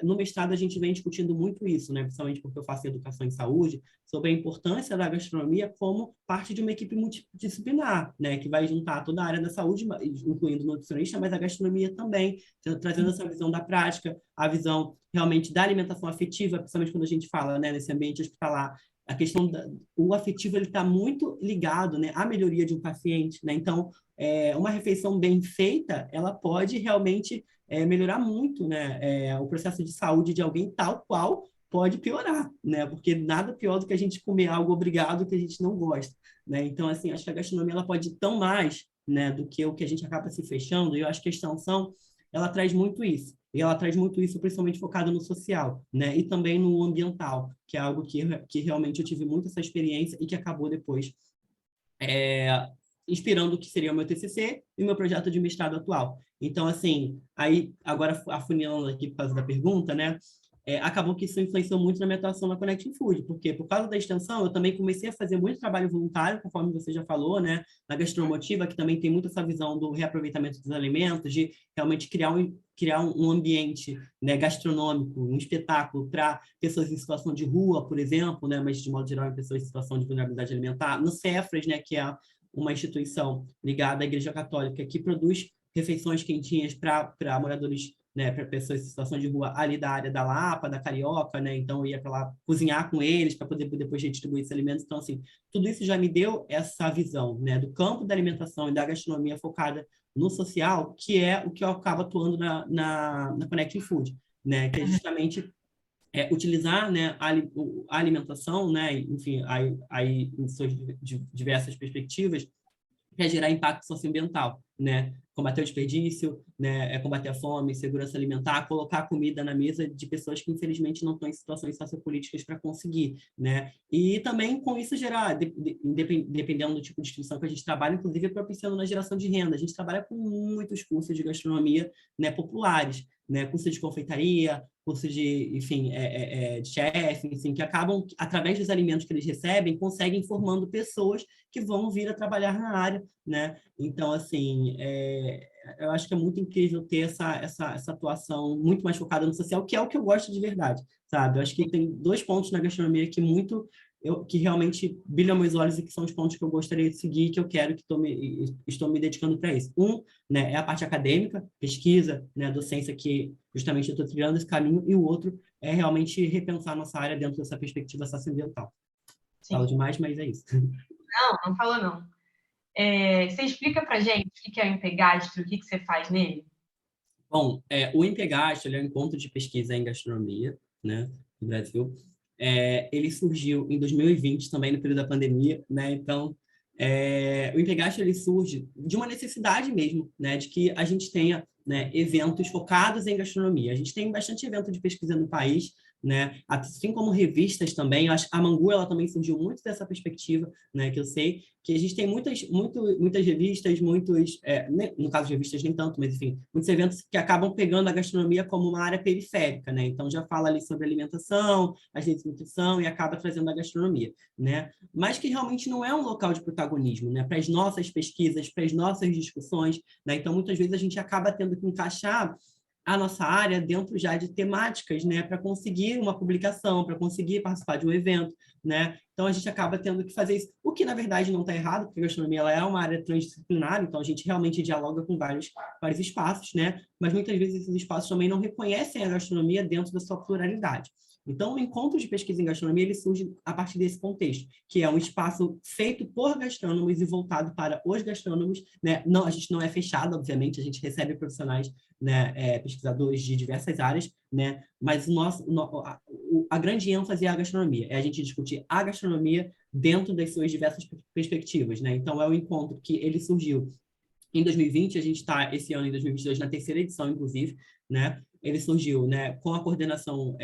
no mestrado a gente vem discutindo muito isso, né? Principalmente porque eu faço educação em saúde, sobre a importância da gastronomia como parte de uma equipe multidisciplinar, né? Que vai juntar toda a área da saúde, incluindo o nutricionista, mas a gastronomia também, trazendo essa visão da prática, a visão realmente da alimentação afetiva, principalmente quando a gente fala, né, nesse ambiente hospitalar, a questão o afetivo ele está muito ligado, né, à melhoria de um paciente, né? Então, uma refeição bem feita, ela pode realmente melhorar muito, né, o processo de saúde de alguém, tal qual pode piorar, né? Porque nada pior do que a gente comer algo obrigado que a gente não gosta, né? Então, assim, acho que a gastronomia ela pode ir tão mais, né, do que o que a gente acaba se fechando. E eu acho que a extensão ela traz muito isso. E ela traz muito isso, principalmente focado no social, né? E também no ambiental, que é algo que realmente eu tive muito essa experiência e que acabou depois inspirando o que seria o meu TCC e o meu projeto de mestrado atual. Então, assim, aí, agora afunilando aqui por causa da pergunta, né? Acabou que isso influenciou muito na minha atuação na Connecting Food, porque por causa da extensão, eu também comecei a fazer muito trabalho voluntário, conforme você já falou, né? Na Gastromotiva, que também tem muito essa visão do reaproveitamento dos alimentos, de realmente criar um ambiente, né, gastronômico, um espetáculo para pessoas em situação de rua, por exemplo, né? Mas, de modo geral, pessoas em situação de vulnerabilidade alimentar. No Cefras, né? Que é uma instituição ligada à Igreja Católica que produz refeições quentinhas para moradores, né, para pessoas em situação de rua ali da área da Lapa, da Carioca, né? Então eu ia para lá cozinhar com eles para poder depois distribuir esses alimentos. Então, assim, tudo isso já me deu essa visão, né, do campo da alimentação e da gastronomia focada no social, que é o que eu acabo atuando na Connecting Food, né? Que é justamente utilizar, né, a alimentação, né, enfim, aí em suas diversas perspectivas, para gerar impacto socioambiental, né? Combater o desperdício, né? Combater a fome, segurança alimentar, colocar comida na mesa de pessoas que, infelizmente, não estão em situações sociopolíticas para conseguir, né? E também, com isso, gerar, dependendo do tipo de instituição que a gente trabalha, inclusive propiciando na geração de renda. A gente trabalha com muitos cursos de gastronomia, né, populares, né? Curso de confeitaria, curso de, enfim, de chefe, enfim, que acabam, através dos alimentos que eles recebem, conseguem formando pessoas que vão vir a trabalhar na área, né? Então, assim, eu acho que é muito incrível ter essa atuação muito mais focada no social, que é o que eu gosto de verdade, sabe? Eu acho que tem 2 pontos na gastronomia que realmente brilham meus olhos e que são os pontos que eu gostaria de seguir, que eu quero que estou me dedicando para isso. Né, é a parte acadêmica, pesquisa, né, docência, que justamente eu estou trilhando esse caminho, e o outro é realmente repensar a nossa área dentro dessa perspectiva socioambiental. Falo demais, mas é isso. Não falou não. Você explica para gente o que é o Empegastro, o que você faz nele? Bom, o Empegastro, ele é um encontro de pesquisa em gastronomia, né, no Brasil. Ele surgiu em 2020, também no período da pandemia, né? Então, o Empegastro, ele surge de uma necessidade mesmo, né, de que a gente tenha, né, eventos focados em gastronomia. A gente tem bastante evento de pesquisa no país, né, assim como revistas também. Eu acho que a Mangu, ela também surgiu muito dessa perspectiva, né, que eu sei que a gente tem muitas revistas, no caso de revistas nem tanto, mas enfim, muitos eventos que acabam pegando a gastronomia como uma área periférica, né? Então já fala ali sobre alimentação, as leis de nutrição e acaba trazendo a gastronomia, né? Mas que realmente não é um local de protagonismo, né? Para as nossas pesquisas, para as nossas discussões, né? Então muitas vezes a gente acaba tendo que encaixar a nossa área dentro já de temáticas, né, para conseguir uma publicação, para conseguir participar de um evento, né? Então a gente acaba tendo que fazer isso, o que na verdade não está errado, porque a gastronomia ela é uma área transdisciplinar, então a gente realmente dialoga com vários espaços, né? Mas muitas vezes esses espaços também não reconhecem a gastronomia dentro da sua pluralidade. Então, o encontro de pesquisa em gastronomia ele surge a partir desse contexto, que é um espaço feito por gastrônomos e voltado para os gastrônomos, né? Não, a gente não é fechado, obviamente, a gente recebe profissionais, né, pesquisadores de diversas áreas, né? Mas a grande ênfase é a gastronomia, é a gente discutir a gastronomia dentro das suas diversas perspectivas, né? Então, é um encontro que ele surgiu em 2020, a gente está, esse ano, em 2022, na 3ª edição, inclusive, né? Ele surgiu, né, com a coordenação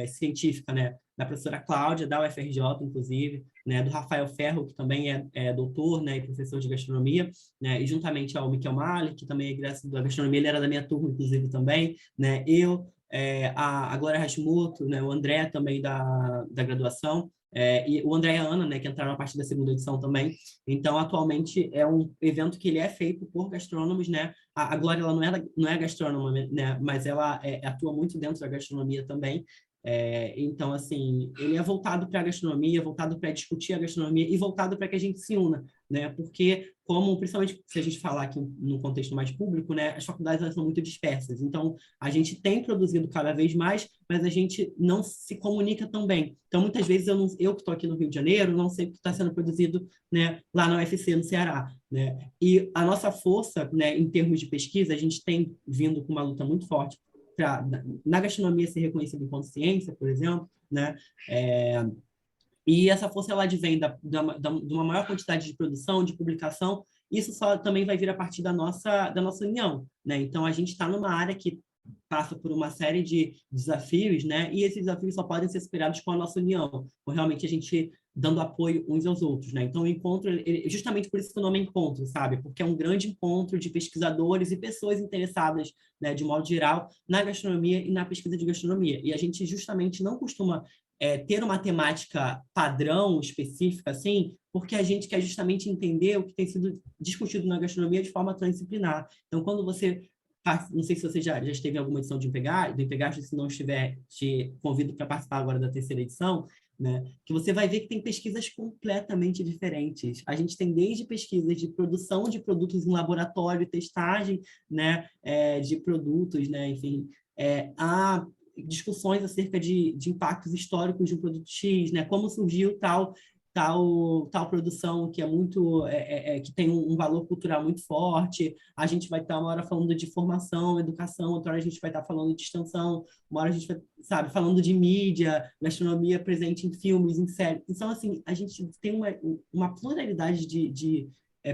científica, né, da professora Cláudia, da UFRJ, inclusive, né, do Rafael Ferro, que também é doutor, né, e professor de gastronomia, né, e juntamente ao Miquel Mali, que também é egresso da gastronomia, ele era da minha turma, inclusive, também, né, a Glória Hashimoto, né, o André, também da graduação, e o André e a Ana, né, que entraram a partir da 2ª edição também. Então, atualmente, é um evento que ele é feito por gastrônomos, né? A Glória ela não é gastrônoma, né? Mas ela atua muito dentro da gastronomia também. Então, assim, ele é voltado para a gastronomia, voltado para discutir a gastronomia e voltado para que a gente se una, né? Porque, principalmente se a gente falar aqui no contexto mais público, né, as faculdades elas são muito dispersas. Então, a gente tem produzido cada vez mais, mas a gente não se comunica tão bem. Então, muitas vezes, eu que estou aqui no Rio de Janeiro, não sei o que está sendo produzido, né, lá na UFC, no Ceará, né? E a nossa força, né, em termos de pesquisa, a gente tem vindo com uma luta muito forte na gastronomia ser reconhecida enquanto ciência, por exemplo, né? E essa força ela advém de uma maior quantidade de produção, de publicação. Isso só também vai vir a partir da nossa união, né? Então a gente está numa área que passa por uma série de desafios, né? E esses desafios só podem ser superados com a nossa união, com realmente a gente dando apoio uns aos outros, né? Então o encontro, justamente por isso que o nome é encontro, sabe? Porque é um grande encontro de pesquisadores e pessoas interessadas, né, de modo geral, na gastronomia e na pesquisa de gastronomia. E a gente justamente não costuma ter uma temática padrão específica, assim, porque a gente quer justamente entender o que tem sido discutido na gastronomia de forma transdisciplinar. Então, quando você não sei se você já esteve em alguma edição do Empegastro, se não estiver, te convido para participar agora da terceira edição, né? Que você vai ver que tem pesquisas completamente diferentes. A gente tem desde pesquisas de produção de produtos em laboratório, testagem, né, de produtos, né, enfim, a discussões acerca de impactos históricos de um produto X, né, como surgiu tal produção que é muito que tem um valor cultural muito forte. A gente vai estar uma hora falando de formação, educação, outra hora a gente vai estar falando de extensão, uma hora a gente vai, sabe, falando de mídia, gastronomia presente em filmes, em séries. Então, assim, a gente tem uma pluralidade de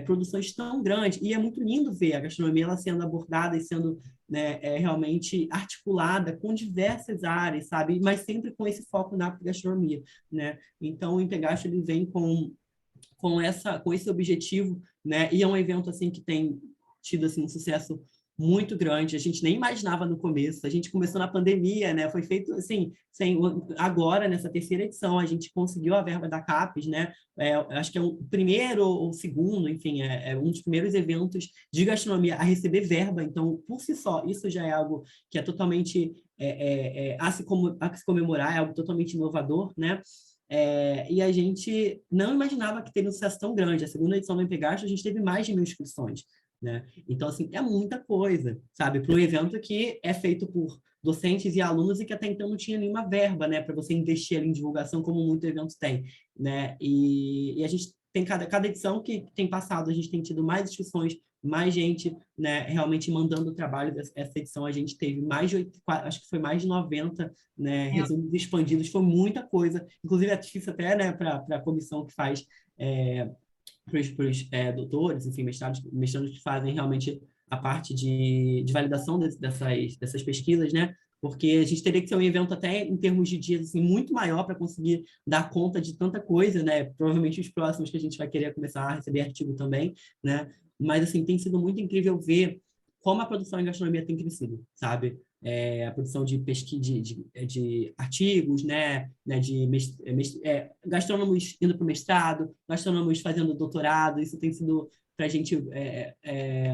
produções tão grande, e é muito lindo ver a gastronomia ela sendo abordada e sendo, né, realmente articulada com diversas áreas, sabe? Mas sempre com esse foco na gastronomia, né? Então, o Empegastro ele vem com esse objetivo, né? E é um evento assim que tem tido assim um sucesso muito grande. A gente nem imaginava no começo. A gente começou na pandemia, né? Foi feito assim, agora nessa terceira edição a gente conseguiu a verba da CAPES, né? Acho que é o primeiro ou segundo, enfim, é um dos primeiros eventos de gastronomia a receber verba. Então, por si só, isso já é algo que é totalmente a se comemorar, é algo totalmente inovador, né? E a gente não imaginava que teria um sucesso tão grande. A segunda edição do Empegastro, a gente teve mais de 1.000 inscrições, né? Então, assim, é muita coisa, sabe? Para um evento que é feito por docentes e alunos e que até então não tinha nenhuma verba, né? Para você investir ali em divulgação, como muitos eventos têm, né? E a gente tem cada edição que tem passado, a gente tem tido mais inscrições, mais gente, né, realmente mandando o trabalho. Essa edição a gente teve acho que foi mais de 90, né, resumos expandidos, foi muita coisa, inclusive é difícil até, né, para a comissão que faz para os doutores, enfim, mestrandos que fazem realmente a parte de validação dessas pesquisas, né, porque a gente teria que ser um evento até em termos de dias assim, muito maior para conseguir dar conta de tanta coisa, né, provavelmente os próximos que a gente vai querer começar a receber artigo também, né, mas assim, tem sido muito incrível ver como a produção em gastronomia tem crescido, sabe? A produção de pesquisa, de artigos, né, de gastrônomos indo para o mestrado, gastrônomos fazendo doutorado. Isso tem sido para a gente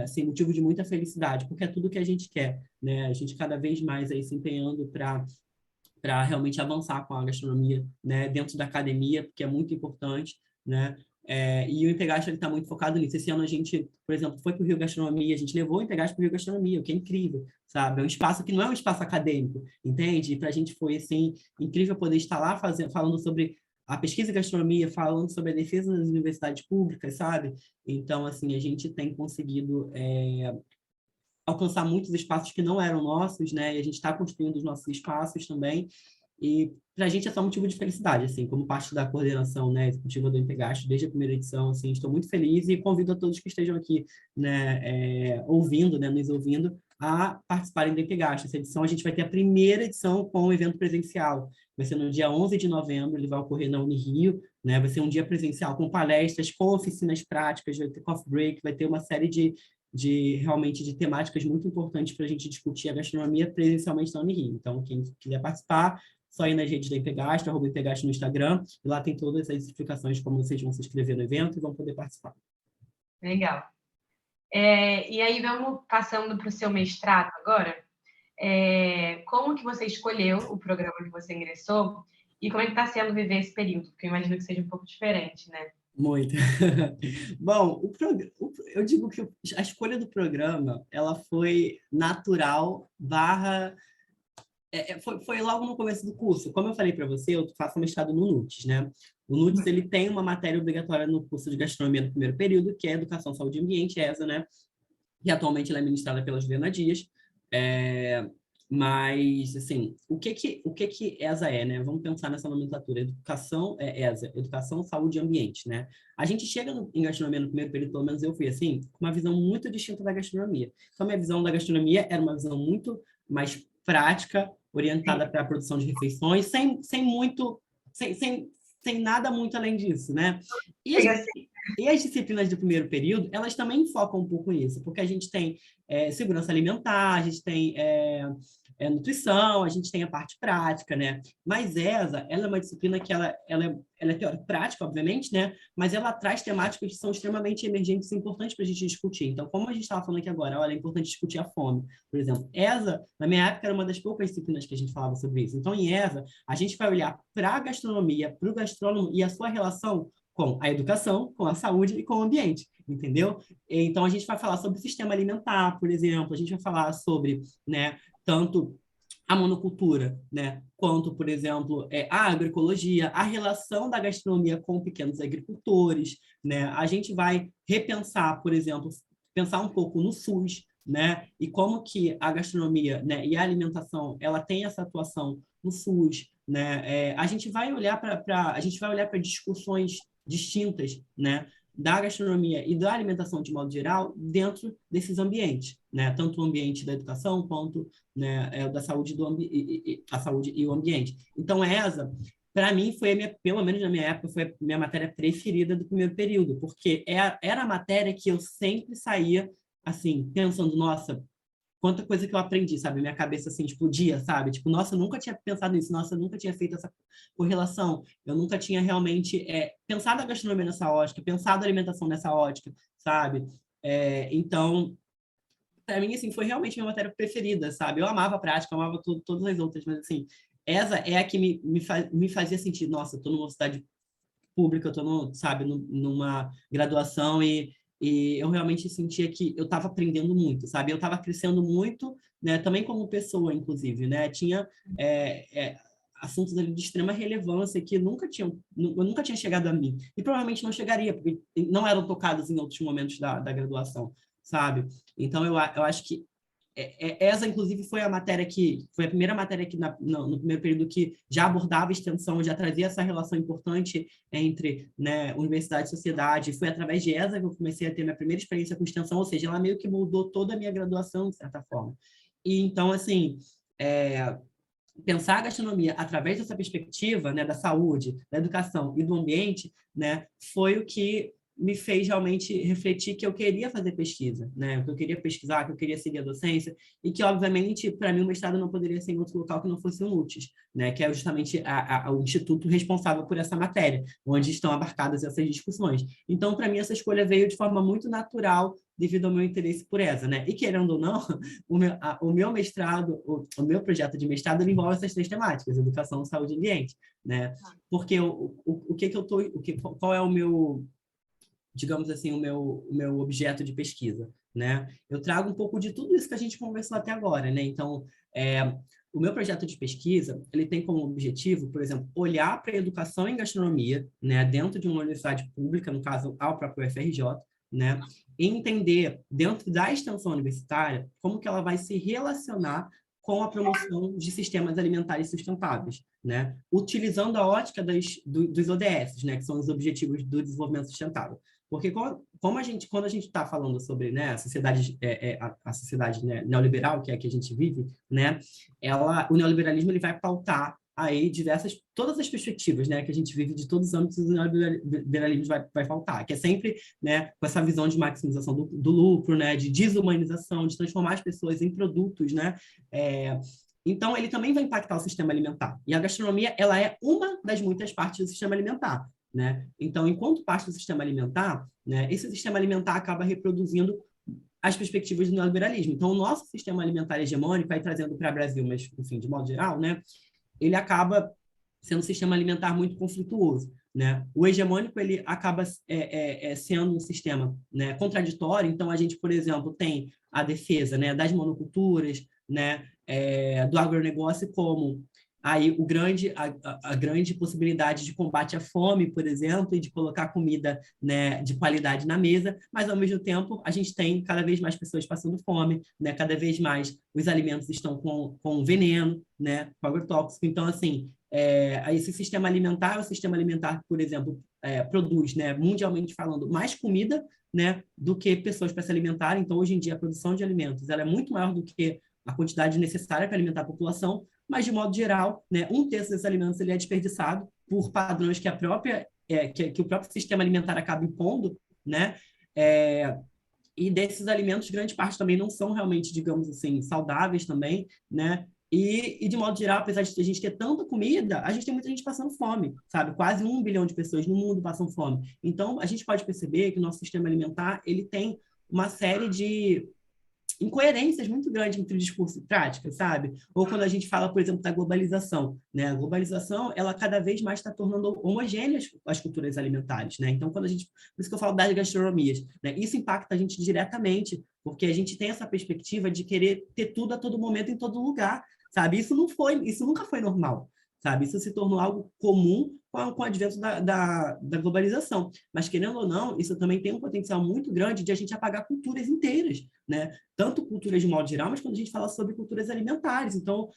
assim, motivo de muita felicidade, porque é tudo que a gente quer, né? A gente cada vez mais aí se empenhando para realmente avançar com a gastronomia, né, dentro da academia, porque é muito importante, né? E o Empegastro está muito focado nisso. Esse ano a gente, por exemplo, foi para o Rio Gastronomia, a gente levou o Empegastro para o Rio Gastronomia, o que é incrível, sabe? É um espaço que não é um espaço acadêmico, entende? E para a gente foi, assim, incrível poder estar lá falando sobre a pesquisa em gastronomia, falando sobre a defesa das universidades públicas, sabe? Então, assim, a gente tem conseguido alcançar muitos espaços que não eram nossos, né? E a gente está construindo os nossos espaços também. E para a gente é só motivo de felicidade, assim, como parte da coordenação, né, executiva do Empegastro, desde a primeira edição, assim, estou muito feliz e convido a todos que estejam aqui, né, ouvindo, né, nos ouvindo, a participarem do Empegastro. Essa edição a gente vai ter a primeira edição com o evento presencial. Vai ser no dia 11 de novembro, ele vai ocorrer na Unirio, né, vai ser um dia presencial com palestras, com oficinas práticas, vai ter coffee break, vai ter uma série realmente de temáticas muito importantes para a gente discutir a gastronomia presencialmente na Unirio. Então, quem quiser participar, só ir nas redes da Empegastro, @Empegastro no Instagram, e lá tem todas as explicações de como vocês vão se inscrever no evento e vão poder participar. Legal. E aí, vamos passando para o seu mestrado agora. como que você escolheu o programa que você ingressou e como é que está sendo viver esse período, porque eu imagino que seja um pouco diferente, né? Muito. Bom, eu digo que a escolha do programa, ela foi natural, barra foi logo no começo do curso. Como eu falei para você, eu faço mestrado no NUTES, né? O NUTES, ele tem uma matéria obrigatória no curso de gastronomia do primeiro período, que é Educação, Saúde e Ambiente, ESA, né? E atualmente ela é ministrada pela Juliana Dias. Mas, assim, o que que ESA é, né? Vamos pensar nessa nomenclatura. Educação é ESA, Educação, Saúde e Ambiente, né? A gente chega em gastronomia no primeiro período, pelo menos eu fui assim, com uma visão muito distinta da gastronomia. Então, a minha visão da gastronomia era uma visão muito mais prática, orientada para a produção de refeições, sem nada muito além disso, né? E as disciplinas do primeiro período, elas também focam um pouco nisso, porque a gente tem segurança alimentar, a gente tem nutrição, a gente tem a parte prática, né? Mas ela é uma disciplina que ela é teórica prática, obviamente, né? Mas ela traz temáticas que são extremamente emergentes e importantes para a gente discutir. Então, como a gente estava falando aqui agora, olha, é importante discutir a fome, por exemplo. Na minha época, era uma das poucas disciplinas que a gente falava sobre isso. Então, em a gente vai olhar para a gastronomia, para o gastrônomo e a sua relação com a educação, com a saúde e com o ambiente, entendeu? Então, a gente vai falar sobre o sistema alimentar, por exemplo, a gente vai falar sobre, né, tanto a monocultura, né, quanto, por exemplo, a agroecologia, a relação da gastronomia com pequenos agricultores, né? A gente vai repensar, por exemplo, pensar um pouco no SUS, né? E como que a gastronomia, né, e a alimentação, ela tem essa atuação no SUS, né? A gente vai olhar para discussões distintas, né, da gastronomia e da alimentação de modo geral dentro desses ambientes, né? Tanto o ambiente da educação quanto, né, da saúde a saúde e o ambiente. Então para mim pelo menos na minha época, foi a minha matéria preferida do primeiro período, porque era a matéria que eu sempre saía assim pensando, nossa, quanta coisa que eu aprendi, sabe? Minha cabeça, assim, explodia, sabe? Tipo, nossa, eu nunca tinha pensado nisso, nossa, eu nunca tinha feito essa correlação, eu nunca tinha realmente pensado a gastronomia nessa ótica, pensado a alimentação nessa ótica, sabe? Então, para mim, assim, foi realmente minha matéria preferida, sabe? Eu amava a prática, eu amava todas as outras, mas, assim, essa é a que me fazia sentir, nossa, eu tô numa cidade pública, eu tô, sabe, numa graduação e eu realmente sentia que eu estava aprendendo muito, sabe? Eu estava crescendo muito, né? Também como pessoa, inclusive, né? Tinha assuntos ali de extrema relevância que eu nunca tinha chegado a mim. E provavelmente não chegaria, porque não eram tocados em outros momentos da graduação, sabe? Então, eu acho que essa, inclusive, foi foi a primeira matéria que no primeiro período que já abordava extensão, já trazia essa relação importante entre, né, universidade e sociedade. Foi através de ESA que eu comecei a ter minha primeira experiência com extensão, ou seja, ela meio que moldou toda a minha graduação, de certa forma. E então, assim, pensar a gastronomia através dessa perspectiva, né, da saúde, da educação e do ambiente, né, foi o que me fez realmente refletir que eu queria fazer pesquisa, né, que eu queria pesquisar, que eu queria seguir a docência e que, obviamente, para mim o mestrado não poderia ser em outro local que não fosse o NUTES, né, que é justamente o instituto responsável por essa matéria, onde estão abarcadas essas discussões. Então, para mim, essa escolha veio de forma muito natural devido ao meu interesse por essa, né? E querendo ou não, o meu mestrado, o meu projeto de mestrado ele envolve essas três temáticas: educação, saúde e ambiente, né? Porque qual é o meu, digamos assim, o meu objeto de pesquisa, né? Eu trago um pouco de tudo isso que a gente conversou até agora, né? Então, o meu projeto de pesquisa, ele tem como objetivo, por exemplo, olhar para a educação em gastronomia, né, dentro de uma universidade pública, no caso, ao próprio UFRJ, né, e entender, dentro da extensão universitária, como que ela vai se relacionar com a promoção de sistemas alimentares sustentáveis, né, utilizando a ótica dos ODS, né, que são os Objetivos do Desenvolvimento Sustentável. Porque quando a gente está falando sobre, né, a sociedade, a sociedade, né, neoliberal, que é a que a gente vive, né, o neoliberalismo ele vai pautar aí todas as perspectivas, né, que a gente vive de todos os âmbitos, o neoliberalismo vai faltar, que é sempre, né, com essa visão de maximização do lucro, né, de desumanização, de transformar as pessoas em produtos, né, então ele também vai impactar o sistema alimentar. E a gastronomia, ela é uma das muitas partes do sistema alimentar, né? Então, enquanto parte do sistema alimentar, né, esse sistema alimentar acaba reproduzindo as perspectivas do neoliberalismo. Então, o nosso sistema alimentar hegemônico, aí trazendo para o Brasil, mas, enfim, de modo geral, né, ele acaba sendo um sistema alimentar muito conflituoso, né? O hegemônico ele acaba sendo um sistema, né, contraditório. Então, a gente, por exemplo, tem a defesa, né, das monoculturas, né, do agronegócio como aí a grande possibilidade de combate à fome, por exemplo, e de colocar comida, né, de qualidade na mesa, mas, ao mesmo tempo, a gente tem cada vez mais pessoas passando fome, né, cada vez mais os alimentos estão com veneno, né, com agrotóxico. Então, assim, esse sistema alimentar, o sistema alimentar, por exemplo, produz, né, mundialmente falando, mais comida, né, do que pessoas para se alimentarem. Então, hoje em dia, a produção de alimentos ela é muito maior do que a quantidade necessária para alimentar a população, mas, de modo geral, né, 1/3 desses alimentos ele é desperdiçado por padrões que que o próprio sistema alimentar acaba impondo, né? E desses alimentos, grande parte também não são realmente, digamos assim, saudáveis também, né? E, de modo geral, apesar de a gente ter tanta comida, a gente tem muita gente passando fome, sabe? Quase 1 bilhão de pessoas no mundo passam fome. Então, a gente pode perceber que o nosso sistema alimentar ele tem uma série de incoerências muito grandes entre o discurso e prática, sabe? Ou quando a gente fala, por exemplo, da globalização, né? A globalização, ela cada vez mais está tornando homogêneas as culturas alimentares, né? Então, por isso que eu falo das gastronomias, né? Isso impacta a gente diretamente, porque a gente tem essa perspectiva de querer ter tudo a todo momento, em todo lugar, sabe? Isso nunca foi normal, sabe? Isso se tornou algo comum com o advento da globalização. Mas, querendo ou não, isso também tem um potencial muito grande de a gente apagar culturas inteiras, né? Tanto culturas de modo geral, mas quando a gente fala sobre culturas alimentares. Então,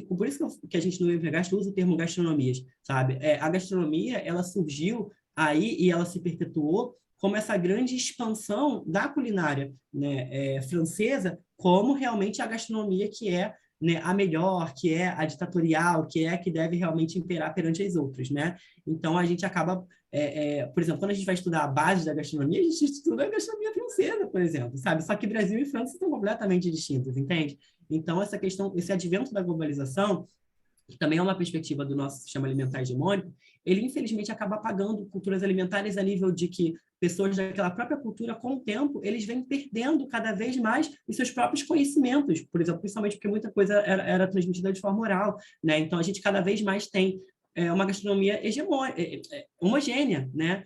por isso que a gente no InfoGastro usa o termo gastronomias, sabe? A gastronomia, ela surgiu aí e ela se perpetuou como essa grande expansão da culinária, né, francesa, como realmente a gastronomia que é, né, a melhor, que é a ditatorial, que é a que deve realmente imperar perante as outras, né? Então, a gente acaba, por exemplo, quando a gente vai estudar a base da gastronomia, a gente estuda a gastronomia francesa, por exemplo, sabe? Só que Brasil e França são completamente distintos, entende? Então, essa questão, esse advento da globalização, que também é uma perspectiva do nosso sistema alimentar hegemônico, ele, infelizmente, acaba apagando culturas alimentares a nível de que pessoas daquela própria cultura, com o tempo, eles vêm perdendo cada vez mais os seus próprios conhecimentos, por exemplo, principalmente porque muita coisa era transmitida de forma oral, né? Então, a gente cada vez mais tem uma gastronomia homogênea, né?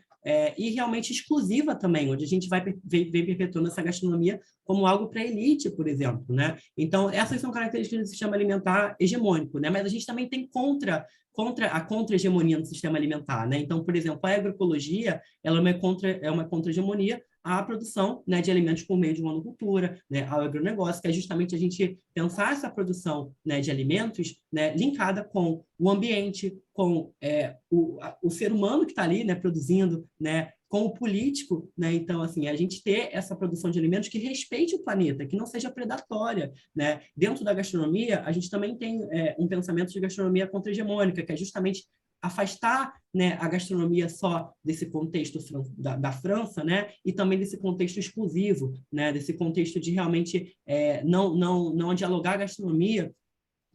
E realmente exclusiva também, onde a gente vem perpetuando essa gastronomia como algo para a elite, por exemplo, né? Então, essas são características do sistema alimentar hegemônico, né? Mas a gente também tem a contra-hegemonia no sistema alimentar, né? Então, por exemplo, a agroecologia ela é uma contra-hegemonia à produção, né, de alimentos por meio de monocultura, né, ao agronegócio, que é justamente a gente pensar essa produção, né, de alimentos, né, linkada com o ambiente, com o ser humano que está ali, né, produzindo, né, com o político, né? Então, assim, a gente ter essa produção de alimentos que respeite o planeta, que não seja predatória, né? Dentro da gastronomia, a gente também tem um pensamento de gastronomia contra-hegemônica, que é justamente afastar, né, a gastronomia só desse contexto da França, né, e também desse contexto exclusivo, né, desse contexto de realmente não dialogar a gastronomia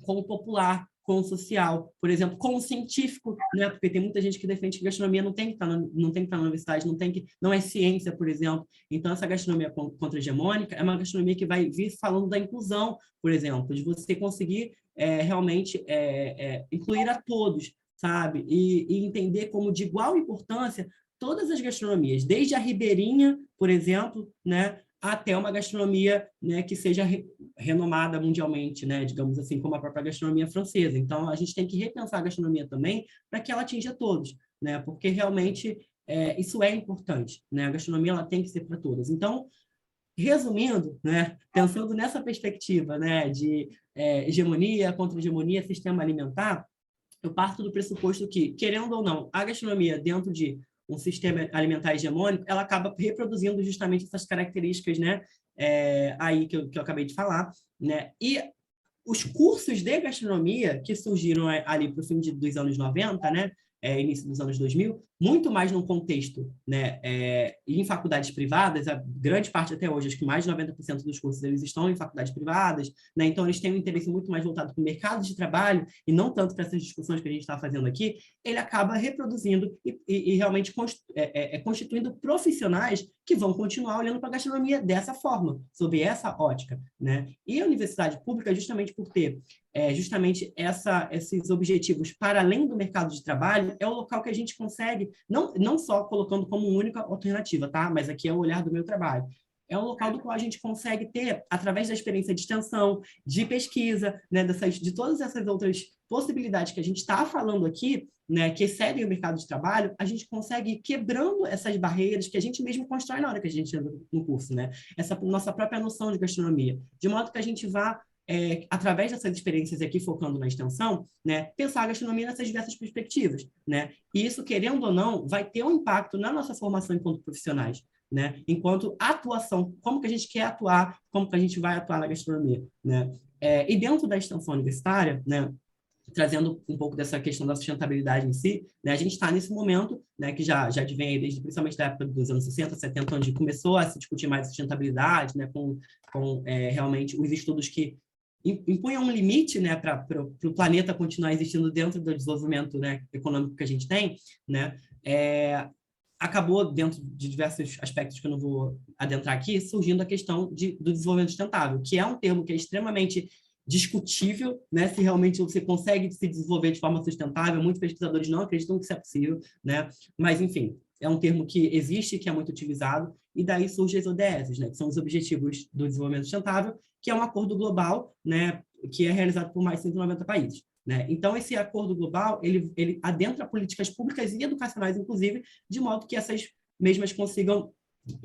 com o popular, com o social, por exemplo, com o científico, né, porque tem muita gente que defende que gastronomia não tem que estar na universidade, não é ciência, por exemplo. Então, essa gastronomia contra-hegemônica é uma gastronomia que vai vir falando da inclusão, por exemplo, de você conseguir realmente incluir a todos, sabe? E entender como de igual importância todas as gastronomias, desde a ribeirinha, por exemplo, né, até uma gastronomia, né, que seja renomada mundialmente, né, digamos assim, como a própria gastronomia francesa. Então, a gente tem que repensar a gastronomia também para que ela atinja todos, né, porque realmente isso é importante, né, a gastronomia ela tem que ser para todas. Então, resumindo, né, pensando nessa perspectiva, né, de hegemonia, contra-hegemonia, sistema alimentar, eu parto do pressuposto que, querendo ou não, a gastronomia dentro de um sistema alimentar hegemônico, ela acaba reproduzindo justamente essas características, né, aí que eu acabei de falar, né, e os cursos de gastronomia que surgiram ali para o fim dos anos 90, né, início dos anos 2000, muito mais num contexto, né, em faculdades privadas, a grande parte até hoje, acho que mais de 90% dos cursos eles estão em faculdades privadas, né, então eles têm um interesse muito mais voltado para o mercado de trabalho e não tanto para essas discussões que a gente está fazendo aqui, ele acaba reproduzindo e realmente constituindo profissionais que vão continuar olhando para a gastronomia dessa forma, sob essa ótica, né? E a universidade pública, justamente por ter justamente esses objetivos para além do mercado de trabalho, é o local que a gente consegue, não só colocando como única alternativa, tá? Mas aqui é o olhar do meu trabalho. É um local do qual a gente consegue ter, através da experiência de extensão, de pesquisa, né, de todas essas outras possibilidades que a gente está falando aqui, né, que excedem o mercado de trabalho, a gente consegue ir quebrando essas barreiras que a gente mesmo constrói na hora que a gente entra no curso, né? Essa nossa própria noção de gastronomia, de modo que a gente vá através dessas experiências aqui, focando na extensão, né, pensar a gastronomia nessas diversas perspectivas, né? E isso, querendo ou não, vai ter um impacto na nossa formação enquanto profissionais, né? Enquanto atuação, como que a gente quer atuar, como que a gente vai atuar na gastronomia, né? E dentro da extensão universitária, né, trazendo um pouco dessa questão da sustentabilidade em si, né, a gente está nesse momento, né, que já advém aí desde principalmente da época dos anos 60, 70, onde começou a se discutir mais sustentabilidade, né, com realmente os estudos que impunham um limite, né, para o planeta continuar existindo dentro do desenvolvimento, né, econômico que a gente tem, né, acabou, dentro de diversos aspectos que eu não vou adentrar aqui, surgindo a questão do desenvolvimento sustentável, que é um termo que é extremamente discutível, né, se realmente você consegue se desenvolver de forma sustentável. Muitos pesquisadores não acreditam que isso é possível, né, mas, enfim, é um termo que existe, que é muito utilizado, e daí surgem as ODS, né, que são os Objetivos do Desenvolvimento Sustentável, que é um acordo global, né, que é realizado por mais de 190 países. Né? Então, esse acordo global, ele adentra políticas públicas e educacionais, inclusive, de modo que essas mesmas consigam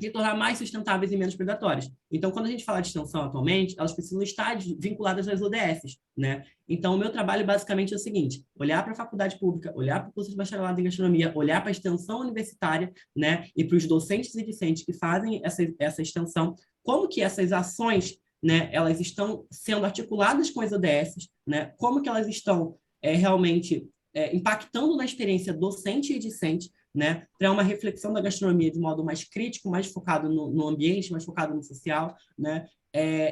se tornar mais sustentáveis e menos predatórias. Então, quando a gente fala de extensão atualmente, elas precisam estar vinculadas às ODS, né? Então, o meu trabalho basicamente é o seguinte: olhar para a faculdade pública, olhar para o curso de bacharelado em gastronomia, olhar para a extensão universitária, né? E para os docentes e discentes que fazem essa extensão, como que essas ações, né, elas estão sendo articuladas com as ODS, né? Como que elas estão realmente impactando na experiência docente e discente, né, para uma reflexão da gastronomia de modo mais crítico, mais focado no ambiente, mais focado no social, né,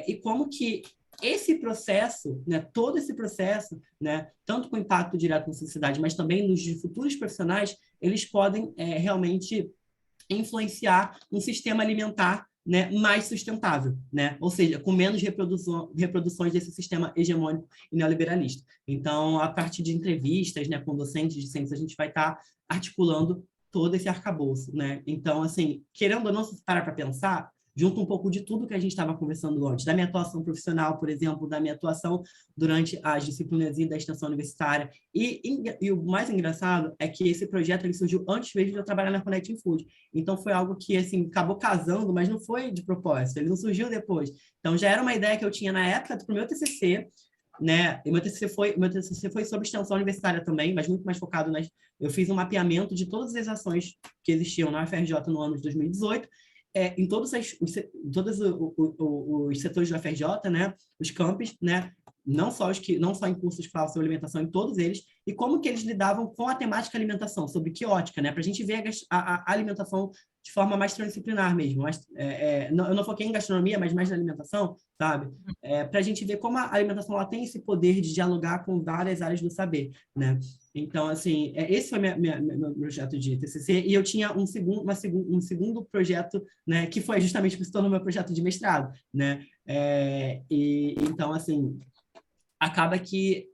e como que esse processo, né, todo esse processo, né, tanto com impacto direto na sociedade, mas também nos futuros profissionais, eles podem realmente influenciar um sistema alimentar, né, mais sustentável, né? Ou seja, com menos reproduções desse sistema hegemônico e neoliberalista. Então, a partir de entrevistas, né, com docentes, discentes, a gente vai estar articulando todo esse arcabouço, né? Então, assim, querendo ou não, se parar para pensar, junto um pouco de tudo que a gente estava conversando antes, da minha atuação profissional, por exemplo, da minha atuação durante as disciplinas da extensão universitária. E o mais engraçado é que esse projeto ele surgiu antes mesmo de eu trabalhar na Connecting Food. Então, foi algo que assim, acabou casando, mas não foi de propósito, ele não surgiu depois. Então, já era uma ideia que eu tinha na época para o meu TCC, né? E meu TCC foi sobre extensão universitária também, mas muito mais focado nas... Eu fiz um mapeamento de todas as ações que existiam na UFRJ no ano de 2018, em todos os setores da UFRJ, né, os campos, né, não só em cursos que falavam sobre alimentação, em todos eles, e como que eles lidavam com a temática alimentação, sobre que ótica, né, para a gente ver a alimentação de forma mais transdisciplinar mesmo. Eu não foquei em gastronomia, mas mais na alimentação, sabe? Para a gente ver como a alimentação ela tem esse poder de dialogar com várias áreas do saber, né? Então, assim, esse foi meu projeto de TCC, e eu tinha um segundo projeto, né, que foi justamente o que se tornou meu projeto de mestrado, né? Então, assim, acaba que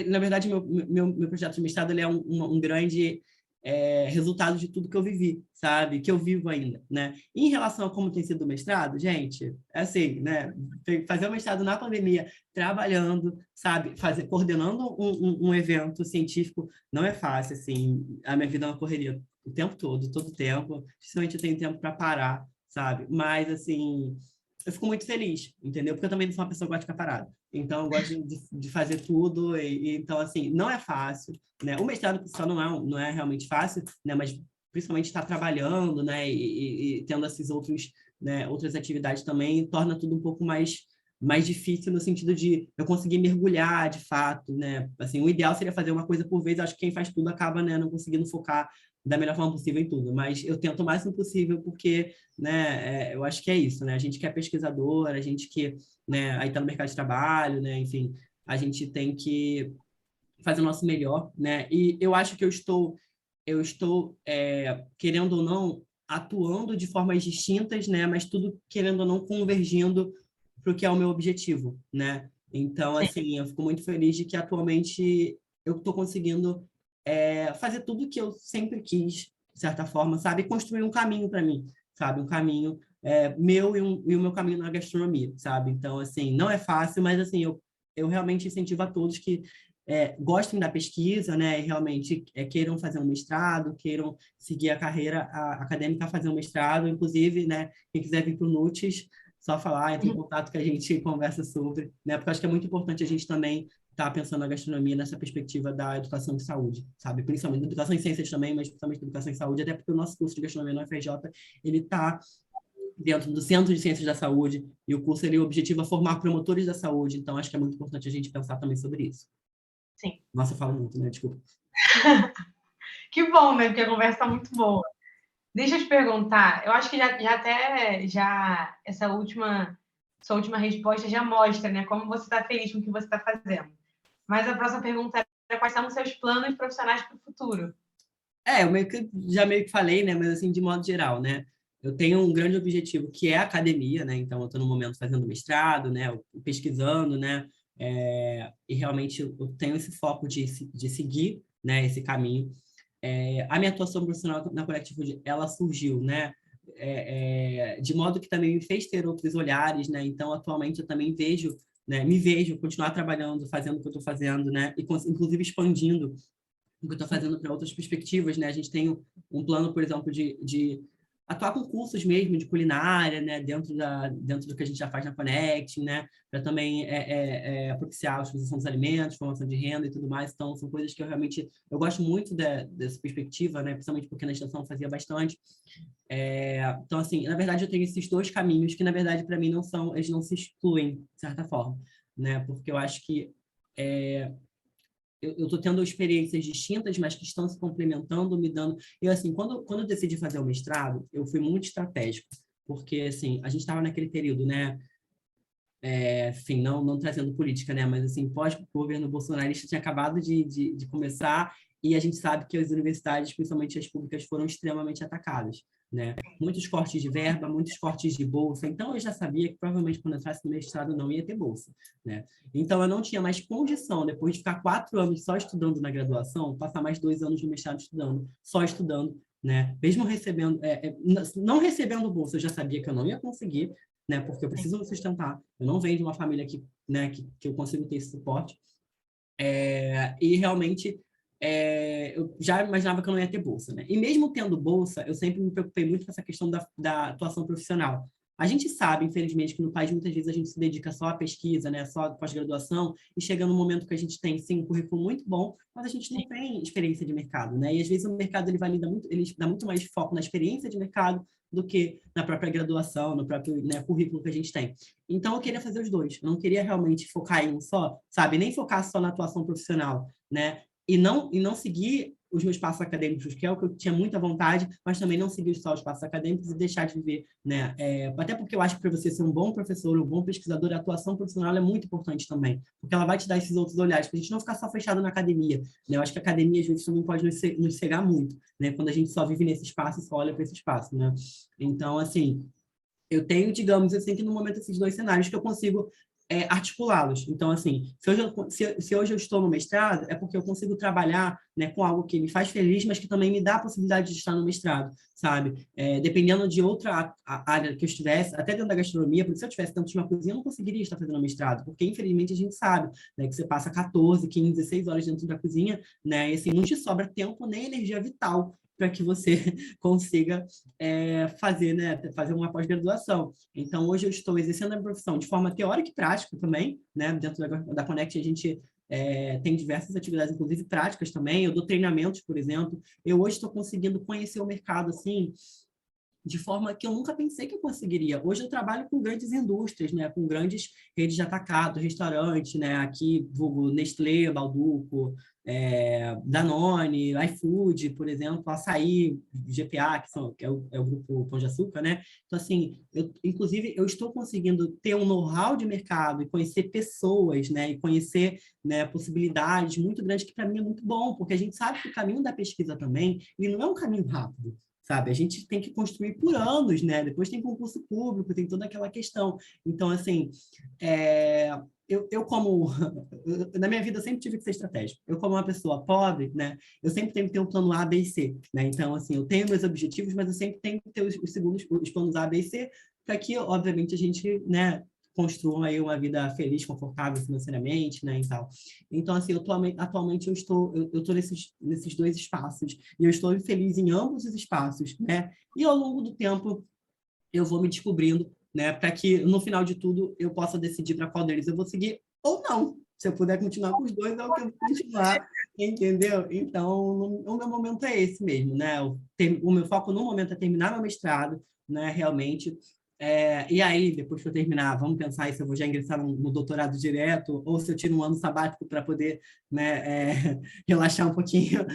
na verdade, meu projeto de mestrado ele é um grande resultado de tudo que eu vivi, sabe? Que eu vivo ainda, né? E em relação a como tem sido o mestrado, gente, assim, né? Fazer o mestrado na pandemia, trabalhando, sabe? Coordenando um evento científico não é fácil, assim. A minha vida é uma correria o tempo todo o tempo. Principalmente eu tenho tempo para parar, sabe? Mas, assim, eu fico muito feliz, entendeu? Porque eu também não sou uma pessoa que gosta de ficar parada. Então, eu gosto de fazer tudo. Então, assim, não é fácil, né? O mestrado só não é realmente fácil, né? Mas, principalmente, estar trabalhando, né? E tendo esses outras atividades também, torna tudo um pouco mais mais difícil no sentido de eu conseguir mergulhar de fato, né? Assim, o ideal seria fazer uma coisa por vez, acho que quem faz tudo acaba, né, não conseguindo focar da melhor forma possível em tudo, mas eu tento o máximo possível porque, né, eu acho que é isso, né? A gente que é pesquisador, a gente que, né, aí tá no mercado de trabalho, né, enfim, a gente tem que fazer o nosso melhor, né? E eu acho que eu estou querendo ou não, atuando de formas distintas, né? Mas tudo, querendo ou não, convergindo para o que é o meu objetivo, né? Então, Sim. assim, eu fico muito feliz de que atualmente eu estou conseguindo fazer tudo que eu sempre quis, de certa forma, sabe? Construir um caminho para mim, sabe? Um caminho meu e o meu caminho na gastronomia, sabe? Então, assim, não é fácil, mas, assim, eu realmente incentivo a todos que gostem da pesquisa, né, e realmente queiram fazer um mestrado, queiram seguir a carreira acadêmica, fazer um mestrado, inclusive, né, quem quiser vir para o NUTES, só falar, entre em contato que a gente conversa sobre, né, porque eu acho que é muito importante a gente também estar pensando na gastronomia nessa perspectiva da educação de saúde, sabe, principalmente educação em ciências também, mas principalmente educação em saúde, até porque o nosso curso de gastronomia no FRJ, ele está dentro do Centro de Ciências da Saúde, e o curso ele objetiva formar promotores da saúde, então acho que é muito importante a gente pensar também sobre isso. Sim. Nossa, eu falo muito, né? Desculpa. Que bom, né? Porque a conversa está muito boa. Deixa eu te perguntar, eu acho que já sua última resposta já mostra, né, como você está feliz com o que você está fazendo. Mas a próxima pergunta é quais são os seus planos profissionais para o futuro? Eu meio que falei, né? Mas assim, de modo geral, né? Eu tenho um grande objetivo que é a academia, né? Então, eu estou no momento fazendo mestrado, né? Pesquisando, né? E realmente eu tenho esse foco de seguir, né? Esse caminho. A minha atuação profissional na Collective Food, ela surgiu, né? De modo que também me fez ter outros olhares, né? Então, atualmente eu também vejo, né? Me vejo continuar trabalhando, fazendo o que eu estou fazendo, né? E inclusive expandindo o que eu estou fazendo para outras perspectivas, né? A gente tem um plano, por exemplo, de atuar com cursos mesmo de culinária, né? Dentro do que a gente já faz na Connect, né? Para também propiciar a utilização dos alimentos, formação de renda e tudo mais. Então, são coisas que eu gosto muito dessa perspectiva, né? Principalmente porque na extensão eu fazia bastante. Então, assim, na verdade, eu tenho esses dois caminhos que, na verdade, para mim, eles não se excluem, de certa forma, né? Porque eu acho que eu estou tendo experiências distintas, mas que estão se complementando, me dando... Eu, assim, quando eu decidi fazer o mestrado, eu fui muito estratégico, porque, assim, a gente estava naquele período, né? Enfim, não trazendo política, né? Mas, assim, pós-governo bolsonarista tinha acabado de começar e a gente sabe que as universidades, principalmente as públicas, foram extremamente atacadas, né? Muitos cortes de verba, muitos cortes de bolsa. Então, eu já sabia que provavelmente quando eu entrasse no mestrado não ia ter bolsa, né? Então, eu não tinha mais condição, depois de ficar 4 anos só estudando na graduação, passar mais 2 anos no mestrado estudando, só estudando, né? Mesmo recebendo, não recebendo bolsa, eu já sabia que eu não ia conseguir, né? Porque eu preciso me sustentar. Eu não venho de uma família né, que eu consigo ter esse suporte. E realmente eu já imaginava que eu não ia ter bolsa, né? E mesmo tendo bolsa, eu sempre me preocupei muito com essa questão da atuação profissional. A gente sabe, infelizmente, que no país muitas vezes a gente se dedica só à pesquisa, né, só à pós-graduação, e chega num momento que a gente tem, sim, um currículo muito bom, mas a gente não tem experiência de mercado, né? E às vezes o mercado ele dá muito mais foco na experiência de mercado do que na própria graduação, no próprio, né, currículo que a gente tem. Então, eu queria fazer os dois. Eu não queria realmente focar em um só, sabe? Nem focar só na atuação profissional, né? E não seguir os meus passos acadêmicos, que é o que eu tinha muita vontade, mas também não seguir só os passos acadêmicos e deixar de viver, né? Até porque eu acho que para você ser um bom professor, um bom pesquisador, a atuação profissional é muito importante também, porque ela vai te dar esses outros olhares, para a gente não ficar só fechado na academia, né? Eu acho que a academia, às vezes, também pode nos cegar muito, né? Quando a gente só vive nesse espaço e só olha para esse espaço, né? Então, assim, eu tenho, digamos assim, que no momento esses dois cenários que eu consigo articulá-los. Então, assim, se hoje eu estou no mestrado, é porque eu consigo trabalhar, né, com algo que me faz feliz, mas que também me dá a possibilidade de estar no mestrado, sabe? Dependendo de outra área que eu estivesse, até dentro da gastronomia, porque se eu tivesse dentro de uma cozinha, eu não conseguiria estar fazendo mestrado, porque, infelizmente, a gente sabe, né, que você passa 14, 15, 16 horas dentro da cozinha, né, e assim, não te sobra tempo nem energia vital para que você consiga fazer, né, fazer uma pós-graduação. Então, hoje eu estou exercendo a profissão de forma teórica e prática também, né? Dentro da Connect, a gente tem diversas atividades, inclusive práticas também. Eu dou treinamentos, por exemplo. Eu hoje estou conseguindo conhecer o mercado, assim, de forma que eu nunca pensei que eu conseguiria. Hoje eu trabalho com grandes indústrias, né, com grandes redes de atacado, restaurante, né, aqui, vulgo Nestlé, Bauducco, Danone, iFood, por exemplo, Açaí, GPA, que é o grupo Pão de Açúcar, né? Então, assim, inclusive, eu estou conseguindo ter um know-how de mercado e conhecer pessoas, né, e conhecer, né, possibilidades muito grandes, que para mim é muito bom, porque a gente sabe que o caminho da pesquisa também, ele não é um caminho rápido, sabe? A gente tem que construir por anos, né? Depois tem concurso público, tem toda aquela questão. Então, assim, eu como... Na minha vida, eu sempre tive que ser estratégico. Eu, como uma pessoa pobre, né? Eu sempre tenho que ter um plano A, B e C, né? Então, assim, eu tenho meus objetivos, mas eu sempre tenho que ter os planos A, B e C, para que, obviamente, a gente, né, construa aí uma vida feliz, confortável financeiramente, né, e tal. Então, assim, atualmente eu estou nesses dois espaços, e eu estou feliz em ambos os espaços, né? E ao longo do tempo eu vou me descobrindo, né, para que no final de tudo eu possa decidir para qual deles eu vou seguir ou não. Se eu puder continuar com os dois, é o que eu vou continuar, entendeu? Então, o meu momento é esse mesmo, né? O meu foco no momento é terminar meu mestrado, né, realmente. E aí, depois que eu terminar, vamos pensar aí se eu vou já ingressar no doutorado direto ou se eu tiro um ano sabático para poder, né, relaxar um pouquinho.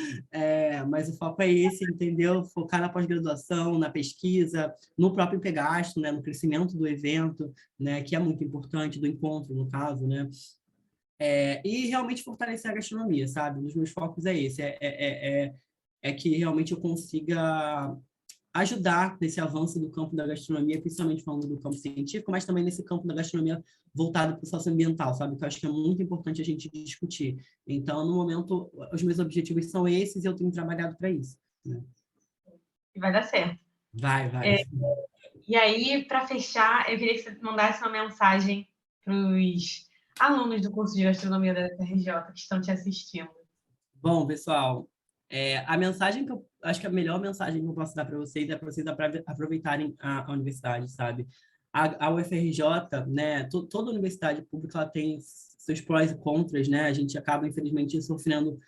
Mas o foco é esse, entendeu? Focar na pós-graduação, na pesquisa, no próprio Pegasto, né, no crescimento do evento, né, que é muito importante, do encontro, no caso, né? E realmente fortalecer a gastronomia, sabe? Um dos meus focos é esse, é que realmente eu consiga ajudar nesse avanço do campo da gastronomia, principalmente falando do campo científico, mas também nesse campo da gastronomia voltado para o socioambiental, sabe? Que eu acho que é muito importante a gente discutir. Então, no momento, os meus objetivos são esses e eu tenho trabalhado para isso, né? E vai dar certo. Vai. E aí, para fechar, eu queria que você mandasse uma mensagem para os alunos do curso de gastronomia da UFRJ que estão te assistindo. Bom, pessoal, a mensagem que eu acho que a melhor mensagem que eu posso dar para vocês é para vocês aproveitarem a universidade, sabe? A UFRJ, né? Toda universidade pública ela tem seus prós e contras, né? A gente acaba, infelizmente, sofrendo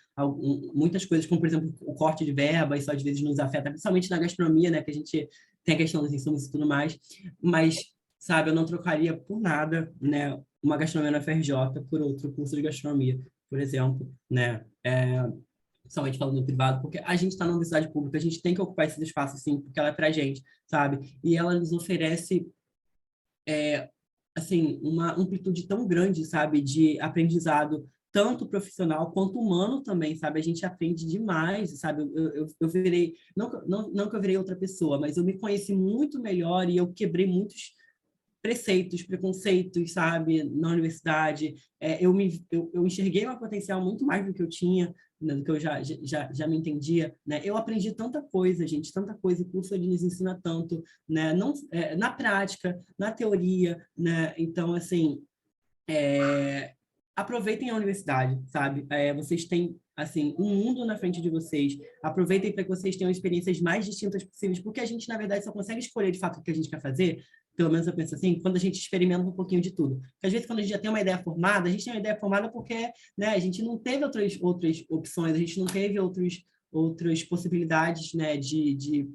muitas coisas, como, por exemplo, o corte de verba, isso às vezes nos afeta, principalmente na gastronomia, né? Que a gente tem a questão dos insumos e tudo mais. Mas, sabe, eu não trocaria por nada, né? Uma gastronomia na UFRJ por outro curso de gastronomia, por exemplo, né? Principalmente falando no privado, porque a gente está na universidade pública, a gente tem que ocupar esse espaço, sim, porque ela é para a gente, sabe? E ela nos oferece, assim, uma amplitude tão grande, sabe, de aprendizado, tanto profissional quanto humano também, sabe? A gente aprende demais, sabe? Eu virei, não que eu virei outra pessoa, mas eu me conheci muito melhor e eu quebrei muitos preceitos, preconceitos, sabe, na universidade. Eu enxerguei um potencial muito mais do que eu tinha, né, do que eu já me entendia, né? Eu aprendi tanta coisa, gente, tanta coisa, o curso ele nos ensina tanto, né? Não, na prática, na teoria, né? Então, assim, aproveitem a universidade, sabe? Vocês têm, assim, um mundo na frente de vocês. Aproveitem para que vocês tenham experiências mais distintas possíveis, porque a gente, na verdade, só consegue escolher de fato o que a gente quer fazer, pelo menos eu penso assim, quando a gente experimenta um pouquinho de tudo. Porque, às vezes, quando a gente já tem uma ideia formada, a gente tem uma ideia formada porque, né, a gente não teve outras opções, a gente não teve outras possibilidades, né, de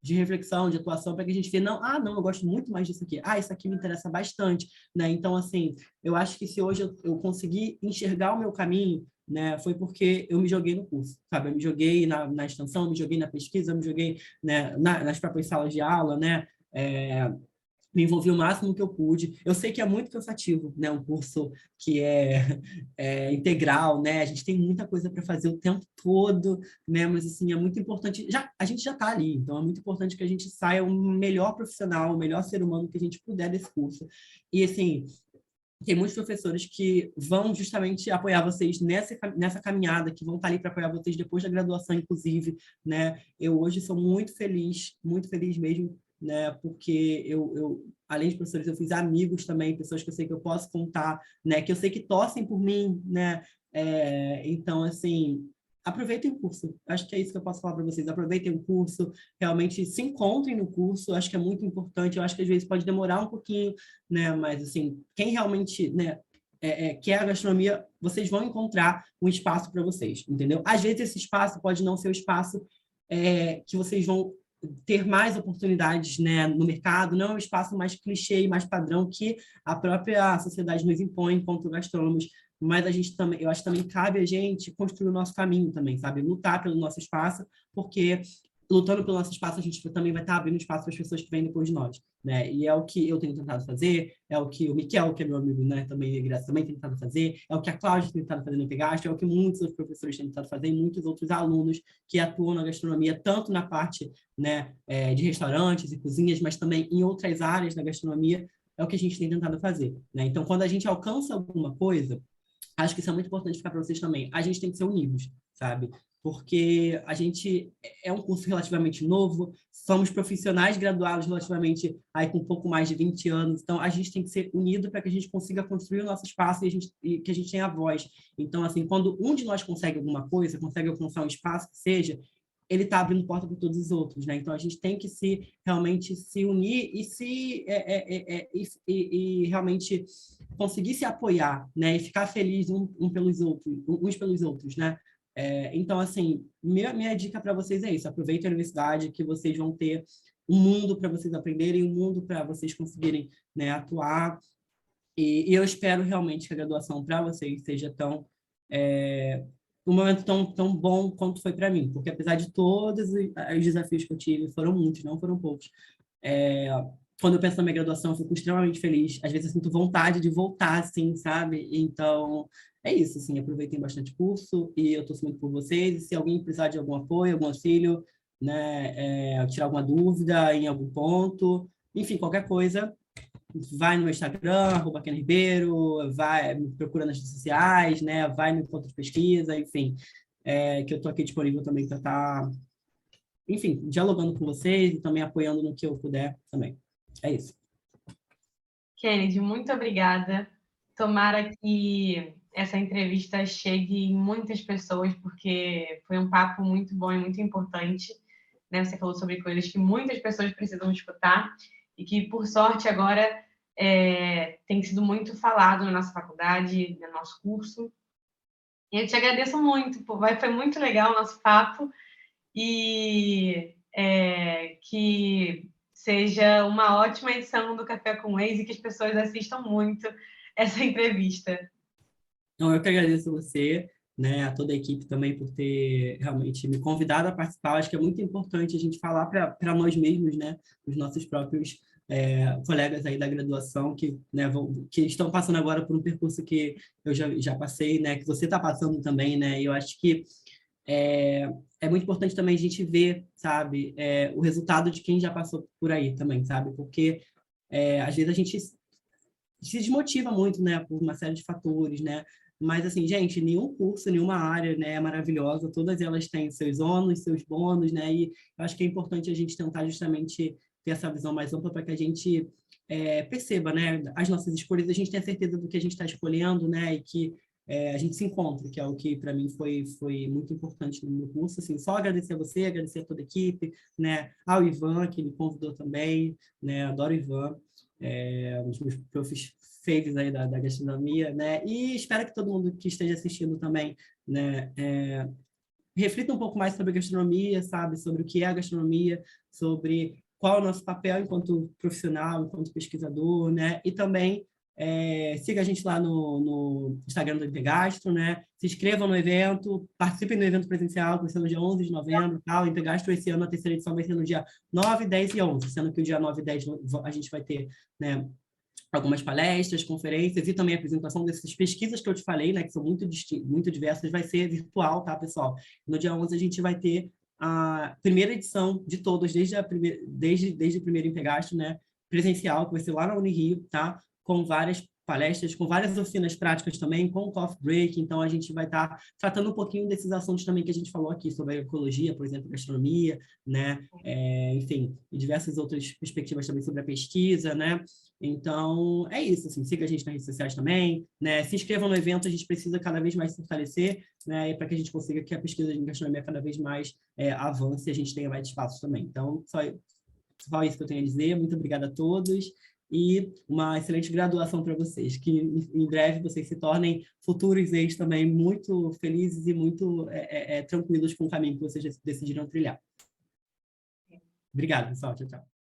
reflexão, de atuação, para que a gente vê, não, eu gosto muito mais disso aqui. Isso aqui me interessa bastante, né? Então, assim, eu acho que se hoje eu conseguir enxergar o meu caminho, né, foi porque eu me joguei no curso, sabe? Eu me joguei na extensão, me joguei na pesquisa, me joguei, né, nas próprias salas de aula, né? Me envolvi o máximo que eu pude. Eu sei que é muito cansativo, né? Um curso que é integral, né? A gente tem muita coisa para fazer o tempo todo, né? Mas, assim, é muito importante... a gente já está ali, então é muito importante que a gente saia o melhor profissional, o melhor ser humano que a gente puder desse curso. E, assim, tem muitos professores que vão justamente apoiar vocês nessa caminhada, que vão estar ali para apoiar vocês depois da graduação, inclusive, né? Eu hoje sou muito feliz mesmo, né? Porque além de professores, eu fiz amigos também, pessoas que eu sei que eu posso contar, né? Que eu sei que torcem por mim, né? Então, assim, aproveitem o curso. Acho que é isso que eu posso falar para vocês. Aproveitem o curso, realmente se encontrem no curso. Acho que é muito importante. Eu acho que às vezes pode demorar um pouquinho, né? Mas, assim, quem realmente, né, quer a gastronomia, vocês vão encontrar um espaço para vocês, entendeu? Às vezes esse espaço pode não ser o espaço que vocês vão ter mais oportunidades, né, no mercado, não é um espaço mais clichê e mais padrão que a própria sociedade nos impõe enquanto gastrônomos, mas a gente também, eu acho que também cabe a gente construir o nosso caminho também, sabe? Lutar pelo nosso espaço, porque lutando pelo nosso espaço, a gente também vai estar abrindo espaço para as pessoas que vêm depois de nós, né? E é o que eu tenho tentado fazer, é o que o Miquel, que é meu amigo, né, também, também tem tentado fazer, é o que a Cláudia tem tentado fazer no Empegastro, é o que muitos outros professores têm tentado fazer e muitos outros alunos que atuam na gastronomia, tanto na parte, né, de restaurantes e cozinhas, mas também em outras áreas da gastronomia, é o que a gente tem tentado fazer, né? Então, quando a gente alcança alguma coisa, acho que isso é muito importante ficar para vocês também. A gente tem que ser unidos, sabe? Porque a gente é um curso relativamente novo, somos profissionais graduados relativamente aí com um pouco mais de 20 anos, então a gente tem que ser unido para que a gente consiga construir o nosso espaço e que a gente tenha voz. Então, assim, quando um de nós consegue alguma coisa, consegue alcançar um espaço que seja, ele está abrindo porta para todos os outros, né? Então a gente tem que realmente se unir e e realmente conseguir se apoiar, né? E ficar feliz uns pelos outros, né? Então, assim, minha dica para vocês é isso: aproveitem a universidade, que vocês vão ter um mundo para vocês aprenderem, um mundo para vocês conseguirem, né, atuar. E eu espero realmente que a graduação para vocês seja um momento tão bom quanto foi para mim, porque apesar de todos os desafios que eu tive, foram muitos, não foram poucos. É, Quando eu penso na minha graduação, eu fico extremamente feliz. Às vezes eu sinto vontade de voltar, assim, sabe? Então, é isso, assim, aproveitem bastante o curso e eu torço muito por vocês. E se alguém precisar de algum apoio, algum auxílio, né, tirar alguma dúvida em algum ponto, enfim, qualquer coisa, vai no meu Instagram, @KenRibeiro, vai, me procura nas redes sociais, né? Vai no encontro de pesquisa, enfim, que eu estou aqui disponível também para estar, enfim, dialogando com vocês e também apoiando no que eu puder também. É isso. Kennedy, muito obrigada. Tomara que essa entrevista chegue em muitas pessoas, porque foi um papo muito bom e muito importante, né? Você falou sobre coisas que muitas pessoas precisam escutar e que, por sorte, agora tem sido muito falado na nossa faculdade, no nosso curso. E eu te agradeço muito, foi muito legal o nosso papo e que seja uma ótima edição do Café com Ex e que as pessoas assistam muito essa entrevista. Então, eu que agradeço você, né, a toda a equipe também por ter realmente me convidado a participar. Acho que é muito importante a gente falar para nós mesmos, né, os nossos próprios colegas aí da graduação que, né, que estão passando agora por um percurso que eu já passei, né, que você está passando também, né, e eu acho que é muito importante também a gente ver, sabe, o resultado de quem já passou por aí também, sabe, porque às vezes a gente se desmotiva muito, né, por uma série de fatores, né, mas assim, gente, nenhum curso, nenhuma área, né, é maravilhosa, todas elas têm seus ônus, seus bônus, né, e eu acho que é importante a gente tentar justamente ter essa visão mais ampla para que a gente perceba, né, as nossas escolhas, a gente tenha certeza do que a gente está escolhendo, né, e que a gente se encontre, que é o que para mim foi muito importante no meu curso, assim, só agradecer a você, agradecer a toda a equipe, né, ao Ivan, que me convidou também, né, adoro o Ivan, um dos meus profs faves aí da gastronomia, né, e espero que todo mundo que esteja assistindo também, né, reflita um pouco mais sobre a gastronomia, sabe, sobre o que é a gastronomia, sobre qual é o nosso papel enquanto profissional, enquanto pesquisador, né, e também siga a gente lá no Instagram do Empegastro, né? Se inscrevam no evento, participem do evento presencial, que vai ser no dia 11 de novembro. Tá? O Empegastro, esse ano, a terceira edição vai ser no dia 9, 10 e 11, sendo que o dia 9 e 10 a gente vai ter, né, algumas palestras, conferências e também a apresentação dessas pesquisas que eu te falei, né, que são muito diversas, vai ser virtual, tá, pessoal? No dia 11 a gente vai ter a primeira edição de todas, desde o primeiro Empegastro, né, presencial, que vai ser lá na Unirio, tá? Com várias palestras, com várias oficinas práticas também, com o coffee break, então a gente vai estar tratando um pouquinho desses assuntos também que a gente falou aqui, sobre a ecologia, por exemplo, gastronomia, né, enfim, e diversas outras perspectivas também sobre a pesquisa, né, então é isso, assim, siga a gente nas redes sociais também, né, se inscrevam no evento, a gente precisa cada vez mais se fortalecer, né, para que a gente consiga que a pesquisa de gastronomia cada vez mais avance e a gente tenha mais espaços também, então só isso que eu tenho a dizer, muito obrigada a todos, e uma excelente graduação para vocês, que em breve vocês se tornem futuros ex também muito felizes e muito tranquilos com o caminho que vocês decidiram trilhar. Obrigado, pessoal. Tchau, tchau.